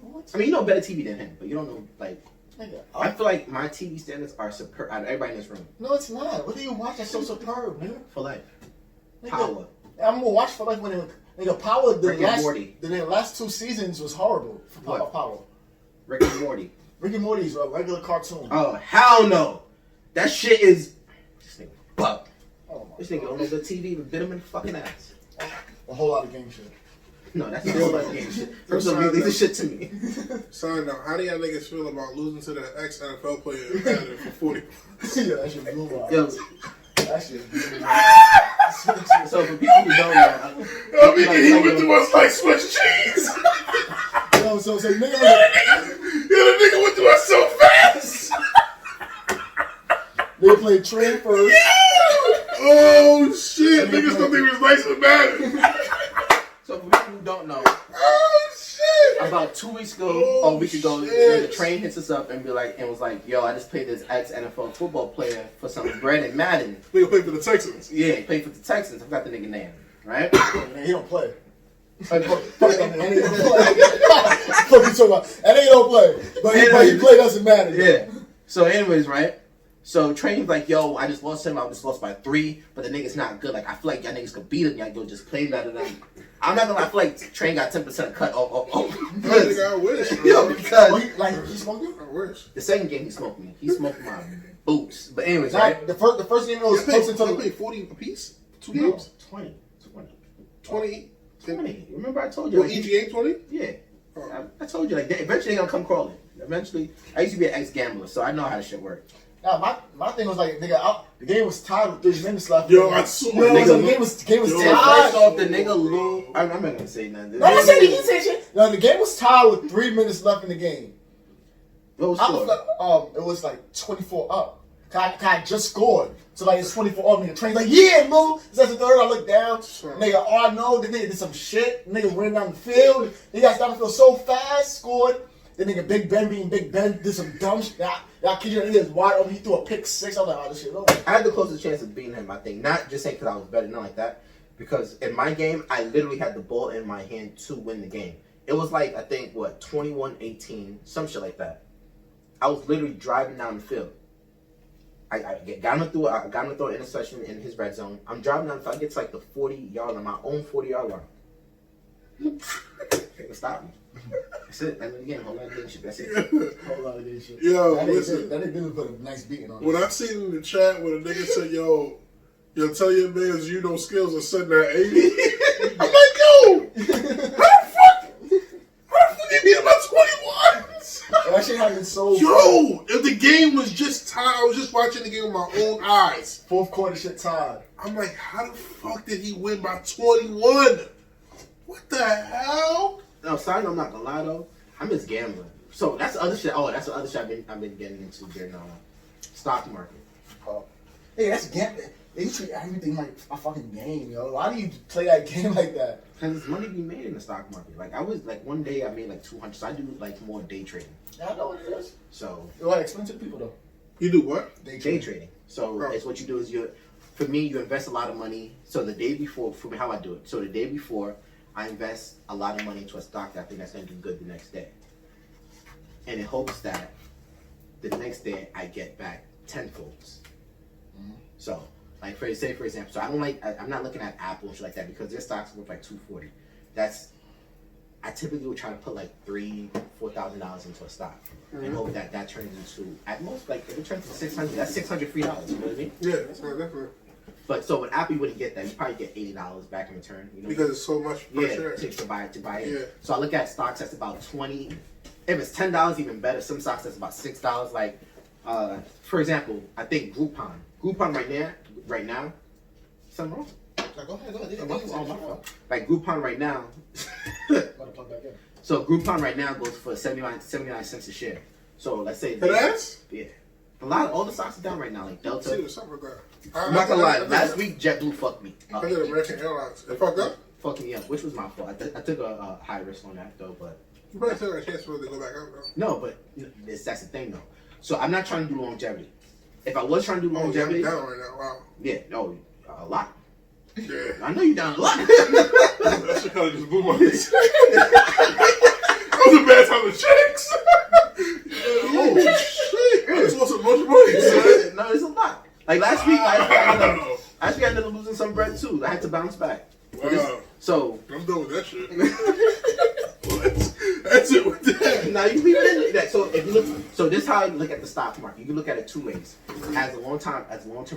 Speaker 2: What?
Speaker 1: I mean, you know better TV than him, but you don't know like.
Speaker 2: Nigga,
Speaker 1: I feel like my TV standards are superb out of everybody in this room.
Speaker 2: no, it's not. What do you watch that's so superb, nigga?
Speaker 1: For life.
Speaker 2: Nigga,
Speaker 1: Power.
Speaker 2: I'm gonna watch for like when it, nigga Power
Speaker 1: Rick and Morty.
Speaker 2: the last 2 seasons was horrible for
Speaker 1: What?
Speaker 2: Power.
Speaker 1: Rick and Morty.
Speaker 2: Rick and Morty's a regular cartoon.
Speaker 1: Oh, hell no. That shit is. This nigga buck.
Speaker 2: Oh my
Speaker 1: This nigga don't know good TV, even bit him in the fucking ass.
Speaker 2: A whole lot of game shit.
Speaker 1: No, that's not like game shit. First of all, leave this shit to me.
Speaker 3: Side note, how do y'all niggas feel about losing to the ex-NFL player in Canada for 40?
Speaker 2: Yeah, that shit blew my
Speaker 1: Yo,
Speaker 2: eyes. That shit blew my eyes.
Speaker 1: so for people who don't know,
Speaker 3: I mean, he went through us like Swiss cheese.
Speaker 2: Yo, so nigga,
Speaker 3: The nigga went through us so fast.
Speaker 2: they played train first.
Speaker 3: Oh shit! Niggas don't think it was nice and bad.
Speaker 1: so for people who don't know,
Speaker 3: Oh shit!
Speaker 1: about 2 weeks ago
Speaker 3: Oh,
Speaker 1: or a week ago,
Speaker 3: shit.
Speaker 1: the train hits us up and was like, yo, I just played this ex-NFL football player for some bread and Madden.
Speaker 3: Nigga played for the Texans.
Speaker 1: Yeah, he played for the Texans. I forgot the nigga name, right?
Speaker 2: Man, he don't play. Fuck that nigga. He don't play. Fuck you talking about? That nigga don't play. But he play doesn't matter.
Speaker 1: Yeah. So anyways, right? So Train's like, yo, I just lost him. I just lost by 3, but the nigga's not good. Like, I feel like y'all niggas could beat him. Y'all go just play better than him. I'm not gonna lie, I feel like Train got 10% cut off.
Speaker 3: Nigga, I wish.
Speaker 1: Yo, because
Speaker 2: Like he smoked you?
Speaker 3: I wish.
Speaker 1: the second game he smoked me. He smoked my boots. But anyways,
Speaker 2: Nah,
Speaker 1: right?
Speaker 2: the first game was close until
Speaker 3: They
Speaker 2: the
Speaker 3: played 40 apiece? 2
Speaker 1: No,
Speaker 3: games?
Speaker 1: 20.
Speaker 3: 20?
Speaker 1: Remember I told you.
Speaker 3: Well, each game 20?
Speaker 1: Yeah. I told you, like, eventually they're gonna come crawling. Eventually, I used to be an ex-gambler, so I know how this shit works.
Speaker 2: Nah, my thing was like, nigga, the game was tied with 3 minutes left.
Speaker 3: Yo, I saw
Speaker 2: You know,
Speaker 3: nigga,
Speaker 2: so the game was
Speaker 3: Yo,
Speaker 1: And
Speaker 2: tied.
Speaker 1: first off, the nigga Lou. I'm not gonna say nothing.
Speaker 2: No, I'm not saying he didn't say shit. No, the game was tied with 3 minutes left in the game.
Speaker 1: What was
Speaker 2: I was
Speaker 1: score?
Speaker 2: like, it was like 24 up. I just scored. So like it's 24 up. Nigga, Train's like, yeah, Lou. That's the third. I look down.
Speaker 3: Sure.
Speaker 2: Nigga, all I know, the nigga did some shit. Nigga ran down the field. He got down the field so fast, scored. The nigga Big Ben being Big Ben did some dumb shit. Y'all kid you, the nigga is wide open. He threw a pick 6. I was like, oh, this shit over.
Speaker 1: I had the closest chance of beating him, I think. Not just saying because I was better, not like that. Because in my game, I literally had the ball in my hand to win the game. It was like, I think, 21-18, some shit like that. I was literally driving down the field. I got him through an interception in his red zone. I'm driving down the field. I get to like the 40-yard line, my own 40-yard line. Stop me. That's it. That's the game. Whole lot of good shit. That's it.
Speaker 2: Whole lot of good shit.
Speaker 3: Yo,
Speaker 2: that
Speaker 3: listen.
Speaker 2: That nigga did put a nice beating on
Speaker 3: When
Speaker 2: it.
Speaker 3: I seen in the chat when a nigga said, yo, tell your mans you know Skillz are sitting at 80. I'm like, yo, how the fuck you beat him by 21?
Speaker 2: That shit happened so
Speaker 3: Yo, if the game was just tied, I was just watching the game with my own eyes.
Speaker 2: fourth quarter shit tied.
Speaker 3: I'm like, how the fuck did he win by 21? What the hell?
Speaker 1: No, sorry, I'm not gonna lie though. I'm just gambling. So that's the other shit. Oh, that's the other shit I've been getting into during stock market.
Speaker 2: Hey, that's gambling. They treat everything like a fucking game, yo. Why do you play that game like that?
Speaker 1: Because there's money to be made in the stock market. Like I was like one day I made like 200. So I do like more day trading.
Speaker 2: Yeah, I know what it is.
Speaker 1: So
Speaker 2: You want to explain to the people though?
Speaker 3: You do what?
Speaker 1: day trading. So it's what you do is for me you invest a lot of money. So the day before, for me how I do it. So the day before I invest a lot of money into a stock that I think that's going to do good the next day. And in hopes that the next day I get back tenfolds. So, like for example, so I'm not looking at Apple and shit like that because their stocks worth like $240. I typically would try to put like $3,000-$4,000 into a stock and hope that turns into, at most, like if it turns to $600, that's $600 free dollars, you know what I mean?
Speaker 3: Yeah, that's right, definitely.
Speaker 1: But so with Apple, you wouldn't get that. You probably get $80 back in return. You know,
Speaker 3: Because it's so much per share.
Speaker 1: to buy it.
Speaker 3: Yeah.
Speaker 1: So I look at stocks that's about $20. If it's $10, even better. Some stocks that's about $6. Like, for example, I think Groupon right now, something wrong?
Speaker 2: Go ahead.
Speaker 1: My fault. Like Groupon right now.
Speaker 2: Plug back in.
Speaker 1: So Groupon right now goes for 79 cents a share. So let's say yeah. All the stocks are down right now, like Delta.
Speaker 3: See what's up with that.
Speaker 1: I'm not gonna lie. Last week JetBlue fucked me.
Speaker 3: I did American Airlines. It fucked up.
Speaker 1: Fucked me up, which was my fault. I took a high risk on that though, but
Speaker 3: you better take a chance for it to go back up though.
Speaker 1: no, but that's the thing though. So I'm not trying to do longevity. If I was trying to do longevity,
Speaker 3: you're down right now. Wow.
Speaker 1: Yeah, no, a lot.
Speaker 3: Yeah.
Speaker 1: I know you're down a lot.
Speaker 3: That shit kind of just blew my face. That was a bad time of checks. Oh shit! I just want some much money. Son.
Speaker 1: No, it's a lot. Like last week, I ended up losing some bread too. I had to bounce back.
Speaker 3: Wow.
Speaker 1: So
Speaker 3: I'm done with that shit. That's it with that.
Speaker 1: now you leave it in that. So if you look, so this is how you look at the stock market. You can look at it two ways: as a long-term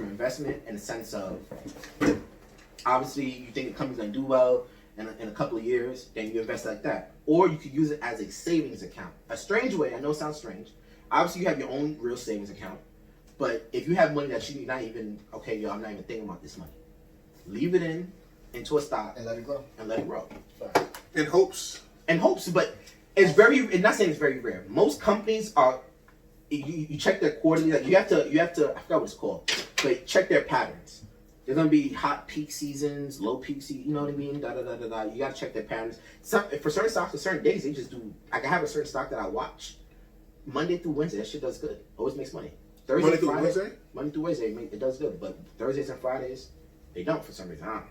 Speaker 1: investment, in the sense of obviously you think the company's gonna do well in a couple of years, then you invest like that. Or you could use it as a savings account. A strange way. I know it sounds strange. Obviously, you have your own real savings account. But if you have money that you're not even, okay, I'm not even thinking about this money. Leave it into a stock.
Speaker 2: And let it grow.
Speaker 3: In hopes.
Speaker 1: But it's very, not saying it's very rare. Most companies are, you check their quarterly, like you have to, I forgot what it's called, but check their patterns. There's going to be hot peak seasons, low peak seasons, you know what I mean? You got to check their patterns. For certain stocks, for certain days, they just do, I can have a certain stock that I watch Monday through Wednesday. That shit does good. Always makes money. Thursday,
Speaker 3: Monday through
Speaker 1: Friday,
Speaker 3: Wednesday?
Speaker 1: Monday through Wednesday, it does good. But Thursdays and Fridays, they don't for some reason. I don't know.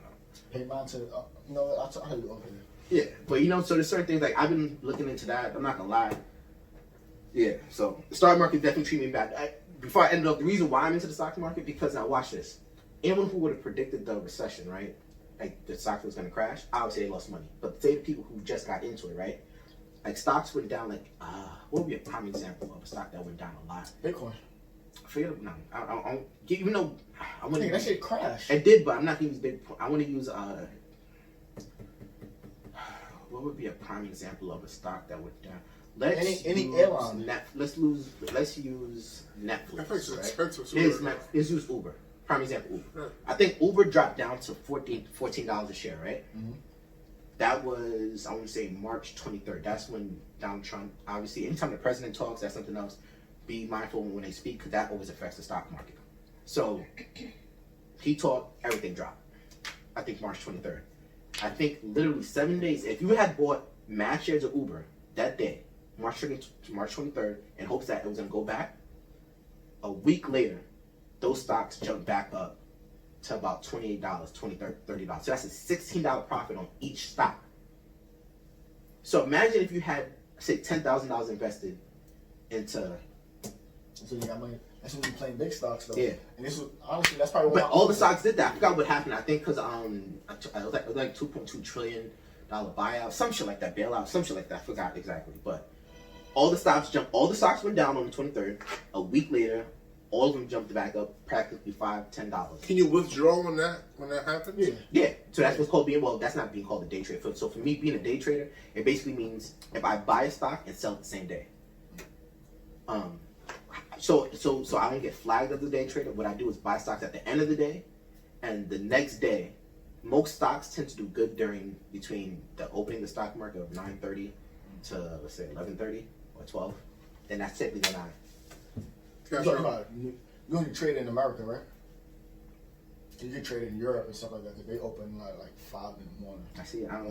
Speaker 2: Pay mine to, I'll tell you over
Speaker 1: Yeah, but so there's certain things, like I've been looking into that. I'm not going to lie. Yeah, so the stock market definitely treat me bad. Before I ended up, the reason why I'm into the stock market, because now watch this. Anyone who would have predicted the recession, right? Like the stock was going to crash, obviously they lost money. But say the people who just got into it, right? Like stocks went down, like, what would be a prime example of a stock that went down a lot?
Speaker 2: Bitcoin.
Speaker 1: Forget it. No, I even though I want to.
Speaker 2: That shit crashed.
Speaker 1: It did, but I'm not going to use big. I want to use what would be a prime example of a stock that went down?
Speaker 2: Any airline.
Speaker 1: Let's use Netflix.
Speaker 3: Netflix is
Speaker 1: right?
Speaker 3: expensive.
Speaker 1: Let's use Uber. Prime example, Uber.
Speaker 3: Yeah.
Speaker 1: I think Uber dropped down to $14 a share, right?
Speaker 2: Mm-hmm.
Speaker 1: That was, I want to say, March 23rd. That's when Donald Trump, obviously, anytime the president talks, that's something else. Be mindful when they speak, because that always affects the stock market. So, he talked, everything dropped. I think March 23rd. I think literally 7 days, if you had bought mass shares of Uber that day, March 23rd, in hopes that it was going to go back, a week later, those stocks jumped back up to about $28, $20, $30. So that's a $16 profit on each stock. So imagine if you had, say, $10,000 invested into...
Speaker 2: So you got money. That's when you're playing big stocks, though.
Speaker 1: Yeah.
Speaker 2: And this was, honestly, that's probably what
Speaker 1: But all the stocks did that. I forgot what happened. I think because it was like $2.2 trillion buyout, some shit like that, bailout, some shit like that. I forgot exactly. But all the stocks jumped. All the stocks went down on the 23rd. A week later, all of them jumped back up practically $5, $10.
Speaker 3: Can you withdraw when that happens?
Speaker 1: Yeah. So that's what's called that's not being called a day trader. So for me, being a day trader, it basically means if I buy a stock and sell it the same day. So I don't get flagged as a day trader. What I do is buy stocks at the end of the day, and the next day, most stocks tend to do good between the opening of the stock market of 9:30 to, let's say, 11:30 or 12. Then that's typically when
Speaker 2: You only trade in America, right? You can trade in Europe and stuff like that, because they open like 5 in the morning.
Speaker 1: I see.
Speaker 2: That's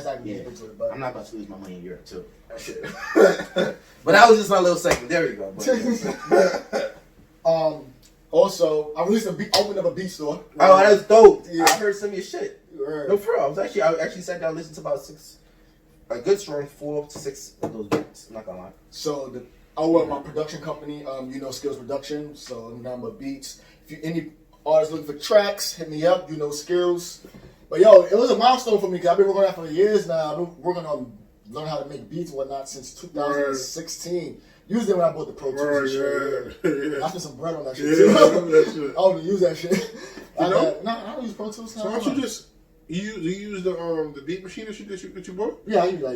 Speaker 2: not deep into it, but
Speaker 1: I'm not about to lose my money in Europe too. But that was just my little segment. There we go.
Speaker 2: Also, I opened up a beat store.
Speaker 1: Oh, that's dope.
Speaker 2: Yeah.
Speaker 1: I heard some of your shit.
Speaker 2: Right.
Speaker 1: No, for real. I actually sat down and listened to about 6, a good strong 4 to 6 of those beats. I'm not gonna lie.
Speaker 2: So I work my production company, Skillz Production. So nothing but beats. If any artists looking for tracks, hit me up. Skillz. But it was a milestone for me, because I've been working on that for years now. I've been working on learning how to make beats and whatnot since 2016. Usually when I bought the Pro Tools and shit. Yeah. I spent some bread on that shit too.
Speaker 3: I remember that shit.
Speaker 2: I don't use that shit.
Speaker 3: You know?
Speaker 2: No, I don't use Pro Tools.
Speaker 3: So why don't you just you use the beat machine that you bought?
Speaker 2: Yeah, I use that. I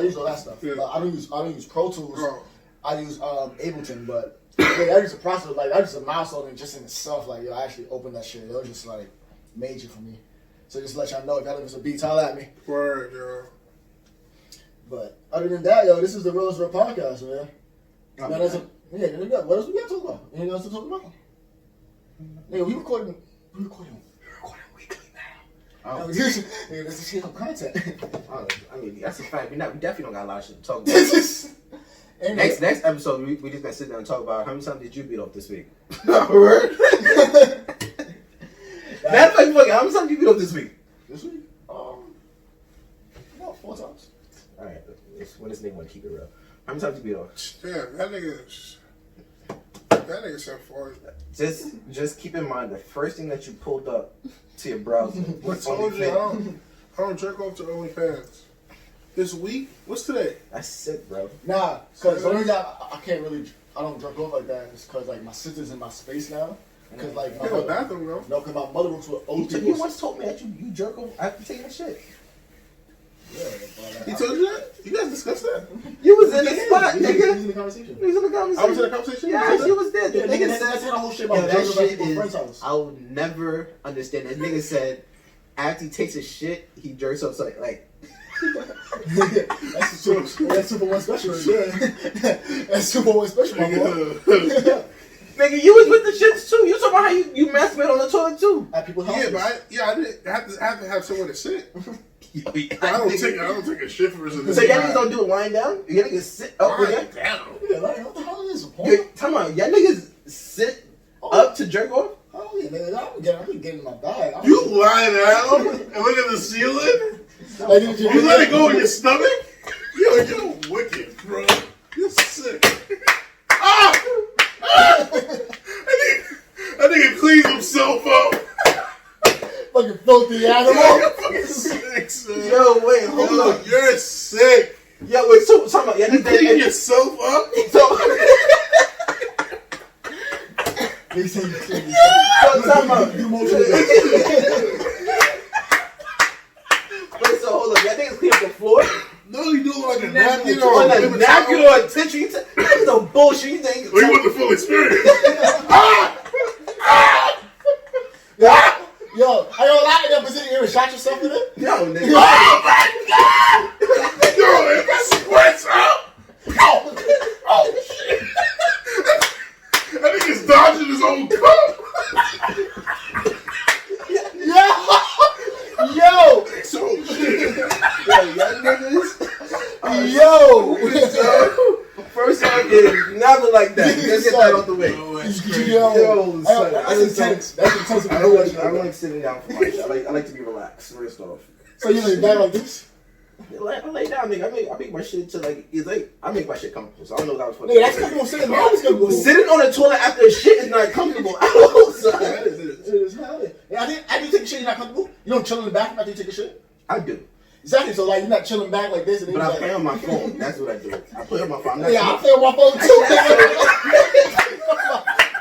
Speaker 2: use all that stuff.
Speaker 3: Yeah.
Speaker 2: I don't use Pro Tools.
Speaker 3: Oh.
Speaker 2: I use Ableton, but I use the process. Like, that was a milestone just in itself. Like, I actually opened that shit. It was just like, major for me. So just to let y'all know, if y'all looking for some beats, holla at me.
Speaker 3: Word, yo.
Speaker 2: But other than that, yo, this is the Realest Real podcast, man. What else we got to talk about? Anything else to talk about? Nigga, we recording weekly now.
Speaker 1: Oh.
Speaker 2: Nigga, this is shit on content.
Speaker 1: I mean, that's a fact. We definitely don't got a lot of shit to talk about. Next episode, we just gonna sit down and talk about how many times did you beat off this week? Word. That's like fucking. How many times did you beat off this week?
Speaker 2: This week? About 4 times.
Speaker 1: All right, when this nigga want to keep it real. How many times did you beat off?
Speaker 3: Damn, that nigga said 4.
Speaker 1: Just keep in mind the first thing that you pulled up to your browser was
Speaker 3: I told you,
Speaker 1: OnlyFans.
Speaker 3: I don't jerk off to OnlyFans. This week? What's today?
Speaker 1: That's sick, bro.
Speaker 2: Nah, because the only reason I can't really, I don't jerk off like that is because, like, my sister's in my space now. Because, like,
Speaker 3: You have a bathroom, though.
Speaker 2: no, because my mother works with old
Speaker 1: You
Speaker 2: people.
Speaker 1: once told me that you jerk off after taking a shit.
Speaker 2: Yeah, but,
Speaker 3: He told you that? You guys discussed that?
Speaker 1: You was in the spot,
Speaker 2: He was
Speaker 1: nigga.
Speaker 2: in the conversation.
Speaker 1: You was in the conversation.
Speaker 3: I was in the conversation?
Speaker 1: Yeah, you was there. The
Speaker 2: Yeah,
Speaker 1: nigga
Speaker 2: that's
Speaker 1: said
Speaker 2: the whole shit
Speaker 1: yo,
Speaker 2: about
Speaker 1: that
Speaker 2: jerking off
Speaker 1: shit
Speaker 2: at my friend's
Speaker 1: is.
Speaker 2: house.
Speaker 1: I will never understand. That nigga said after he takes a shit, he jerks off. So like.
Speaker 2: That's Super One special. That's Super One special, my boy.
Speaker 1: Nigga, you was with the shits too. You talking about how you masturbate on the toilet too?
Speaker 2: At people's
Speaker 3: Yeah,
Speaker 2: houses.
Speaker 3: but I didn't have to have somewhere to sit.
Speaker 1: I
Speaker 3: I don't take a shit for
Speaker 1: So y'all niggas don't do it lying down? Y'all niggas sit up with
Speaker 3: lying
Speaker 1: that?
Speaker 3: down.
Speaker 2: Yeah, like, what the hell is this?
Speaker 1: Yo, tell me, y'all niggas sit up to jerk off?
Speaker 2: Oh yeah, nigga, I'm getting in my bag.
Speaker 3: You lie down and look at the ceiling?
Speaker 2: Like,
Speaker 3: You let it go in your stomach? Yo, you're wicked, bro. You're sick. Ah! That nigga cleans himself up.
Speaker 2: Fucking filthy animal.
Speaker 3: You're fucking sick, son.
Speaker 1: Yo, wait, hold
Speaker 3: Yo,
Speaker 1: on.
Speaker 3: you're sick.
Speaker 1: Yo, wait, so talking about y'all
Speaker 3: You clean
Speaker 1: niggas.
Speaker 3: yourself up?
Speaker 1: So,
Speaker 2: They say you clean yourself.
Speaker 1: talking about.
Speaker 2: You motion.
Speaker 1: Wait, so hold up, y'all niggas clean up the floor?
Speaker 3: No, you do it like a napkin or
Speaker 1: On
Speaker 3: a
Speaker 1: a
Speaker 3: paper
Speaker 1: napkin
Speaker 3: towel.
Speaker 1: or a tissue? That's no bullshit. You think?
Speaker 3: Or you want the full experience?
Speaker 2: Yo, I ain't gonna lie, you ever seen you ever shot yourself in it?
Speaker 1: No, nigga.
Speaker 3: Oh my god! Yo, if it squirts up! Oh shit! That nigga's dodging his own cum!
Speaker 2: Yo!
Speaker 3: So shit.
Speaker 1: Yo, y'all niggas.
Speaker 2: Yo!
Speaker 1: First time is never like that. Let's get that out the way. Yo, son,
Speaker 2: That's intense. That's intense.
Speaker 1: I don't like sitting down for my shit. I like to be relaxed. First off.
Speaker 2: So you lay down like this?
Speaker 1: I lay down, nigga. I make my shit to like it's like I make my shit comfortable. So I don't know if that was
Speaker 2: Nigga, that's comfortable sitting down. That's comfortable.
Speaker 1: Sitting on the toilet after a shit is not comfortable at all, son.
Speaker 2: Yeah, I didn't take a shit. You're not comfortable. You don't chill in the bathroom after you take a shit.
Speaker 1: I do.
Speaker 2: Exactly. So like you're not chilling back like this, and then
Speaker 1: But I
Speaker 2: you're
Speaker 1: play
Speaker 2: like,
Speaker 1: on my phone. That's what I do. I play on my phone.
Speaker 2: yeah, I play on my phone too.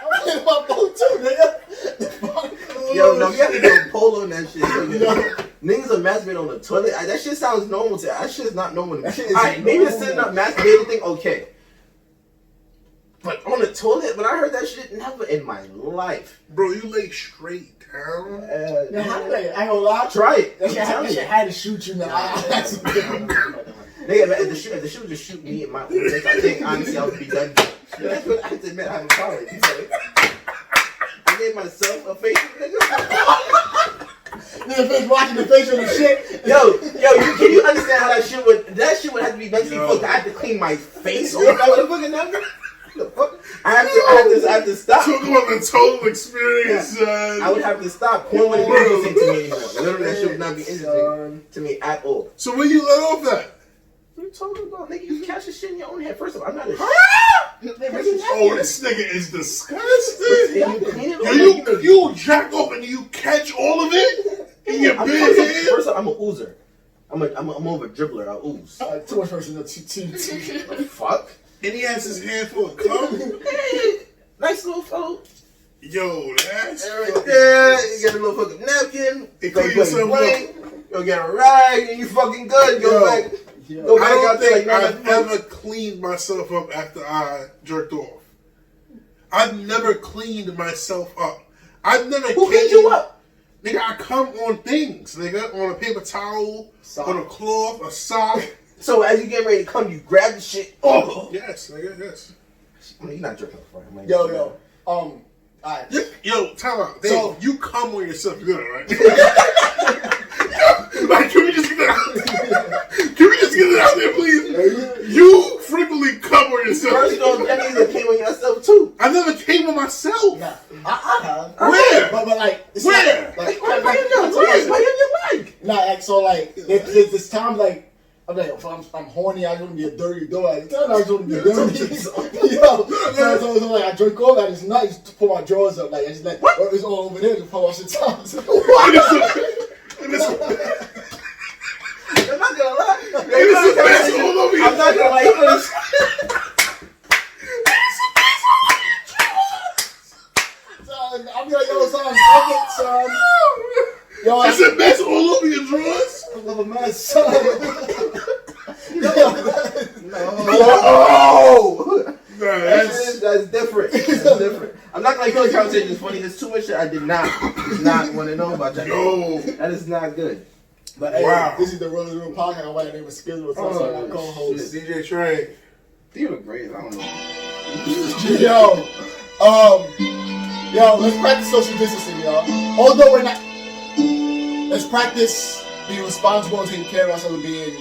Speaker 2: I'm playing on my phone too, nigga.
Speaker 1: Yo, no, you have to do a poll on that shit. Nigga. Niggas are masturbating on the toilet. That shit sounds normal to me. That shit is not normal to me.
Speaker 2: That shit is
Speaker 1: Alright, maybe the
Speaker 2: normal.
Speaker 1: sitting up masturbating thing, okay. But on the toilet, when I heard that shit, never in my life.
Speaker 3: Bro, you lay straight down.
Speaker 2: Now, how did I ain't gonna lie.
Speaker 1: Try it.
Speaker 2: That shit had to shoot you in the eye.
Speaker 1: Nigga, if the shit would just shoot me in my own face, I think honestly I would be done. That's what I have to admit. I have a problem. I gave myself a facial, nigga.
Speaker 2: Nigga face watching the facial and shit.
Speaker 1: Yo, can you understand how that shit would have to be mentally fucked? I have to clean my face over that motherfucking number? The fuck? I have to stop.
Speaker 3: Talk about the total experience,
Speaker 1: I would have to stop. Porn wouldn't be interesting to me anymore. Literally, that shit would not be interesting to me at all.
Speaker 3: So where you let off that?
Speaker 1: What are you talking about, nigga? You catch this shit in your own head. First of all, I'm not a
Speaker 3: Oh, this nigga is disgusting.
Speaker 1: You clean it
Speaker 3: Yo, you jack off and you catch all of it in your big hand?
Speaker 1: First of all, I'm an oozer. I'm more of a dribbler. I ooze.
Speaker 2: Too much person.
Speaker 1: The fuck?
Speaker 3: And he has his hand full of cum?
Speaker 1: Nice little fellow.
Speaker 3: Yo, that's
Speaker 1: Right there. You get a little fucking napkin.
Speaker 3: You
Speaker 1: Go
Speaker 3: clean
Speaker 1: play
Speaker 3: yourself
Speaker 1: blank. Go get a rag and you fucking good. Go back. Go
Speaker 3: I
Speaker 1: back
Speaker 3: don't
Speaker 1: out there
Speaker 3: think
Speaker 1: like
Speaker 3: I've
Speaker 1: nothing.
Speaker 3: ever cleaned myself up after I jerked off. I've never cleaned myself up. I've never
Speaker 1: Who cleaned you up?
Speaker 3: Nigga, I come on things, nigga. On a paper towel, on a cloth, a sock.
Speaker 1: So as you get ready to come, you grab the shit. Oh!
Speaker 3: Yes, nigga, yes.
Speaker 1: I mean, you're not jerking off, right?
Speaker 2: Yo. Alright.
Speaker 3: Yo, time out. Dave,
Speaker 2: So-
Speaker 3: you come on yourself good, right? Like, can we just get it out? Can we just get it out there, please? You frequently come on yourself.
Speaker 1: First off, that means you came on yourself too.
Speaker 3: I never came on myself.
Speaker 2: Nah, I have.
Speaker 3: Where?
Speaker 2: But like, it's
Speaker 3: Where?
Speaker 2: Like,
Speaker 1: Why you like?
Speaker 2: nah, like, so like, there's this time like. I'm like, if I'm horny, I just want to be a dirty dog. At the time, I just want to be dirty. Yo, so like, I drink all that. It's not just pull my drawers up. Like, I just like, it's all over there. Just pull off the top.
Speaker 1: I'm not gonna lie.
Speaker 3: It's a mess all over your
Speaker 1: I'm not gonna lie.
Speaker 2: I'm like, yo, son, fuck it, son. Yo,
Speaker 3: It's a mess all over your drawers.
Speaker 2: I love a mess, son.
Speaker 1: No.
Speaker 3: Nah,
Speaker 1: That's different. That's different. I'm not gonna kill the conversation. It's funny. There's too much shit I did not want to know about that.
Speaker 3: Yo.
Speaker 1: That is not good.
Speaker 2: But hey,
Speaker 3: Wow.
Speaker 2: this is the Real Real podcast. I'm name is Skillz.
Speaker 1: Oh,
Speaker 2: So my co-host.
Speaker 3: DJ Trey.
Speaker 1: Theo great. I don't know.
Speaker 2: Yo, let's practice social distancing, y'all. Although we're not, let's practice being responsible and taking care of ourselves and being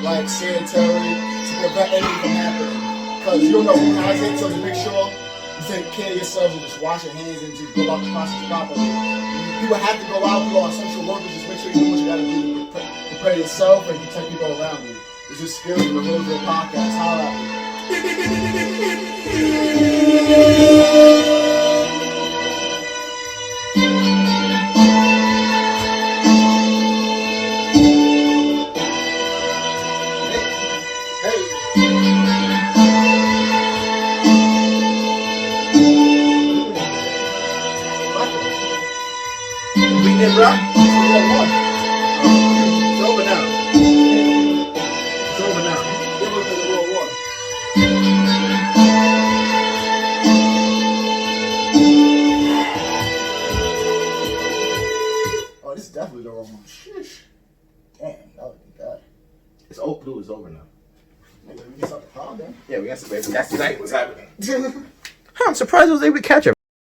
Speaker 2: like sanitary to prevent anything from happening. Because you don't know who has it, so to make sure you take care of yourselves and just wash your hands and just go about the process properly. People have to go out, people are essential workers. Just make sure you do what you gotta do to prepare yourself and protect people around you. This is Skillz in the Real Real podcast. Holla at me.
Speaker 1: Weekend, bro. It's over now. It's over now.
Speaker 2: Oh, this is definitely the wrong one. Sheesh. Damn, that would be bad.
Speaker 1: It's Oak Blue. It's over now.
Speaker 2: Maybe we get something hard then.
Speaker 1: Yeah, we got some. That's exactly what's happening. I'm surprised I was able to catch it.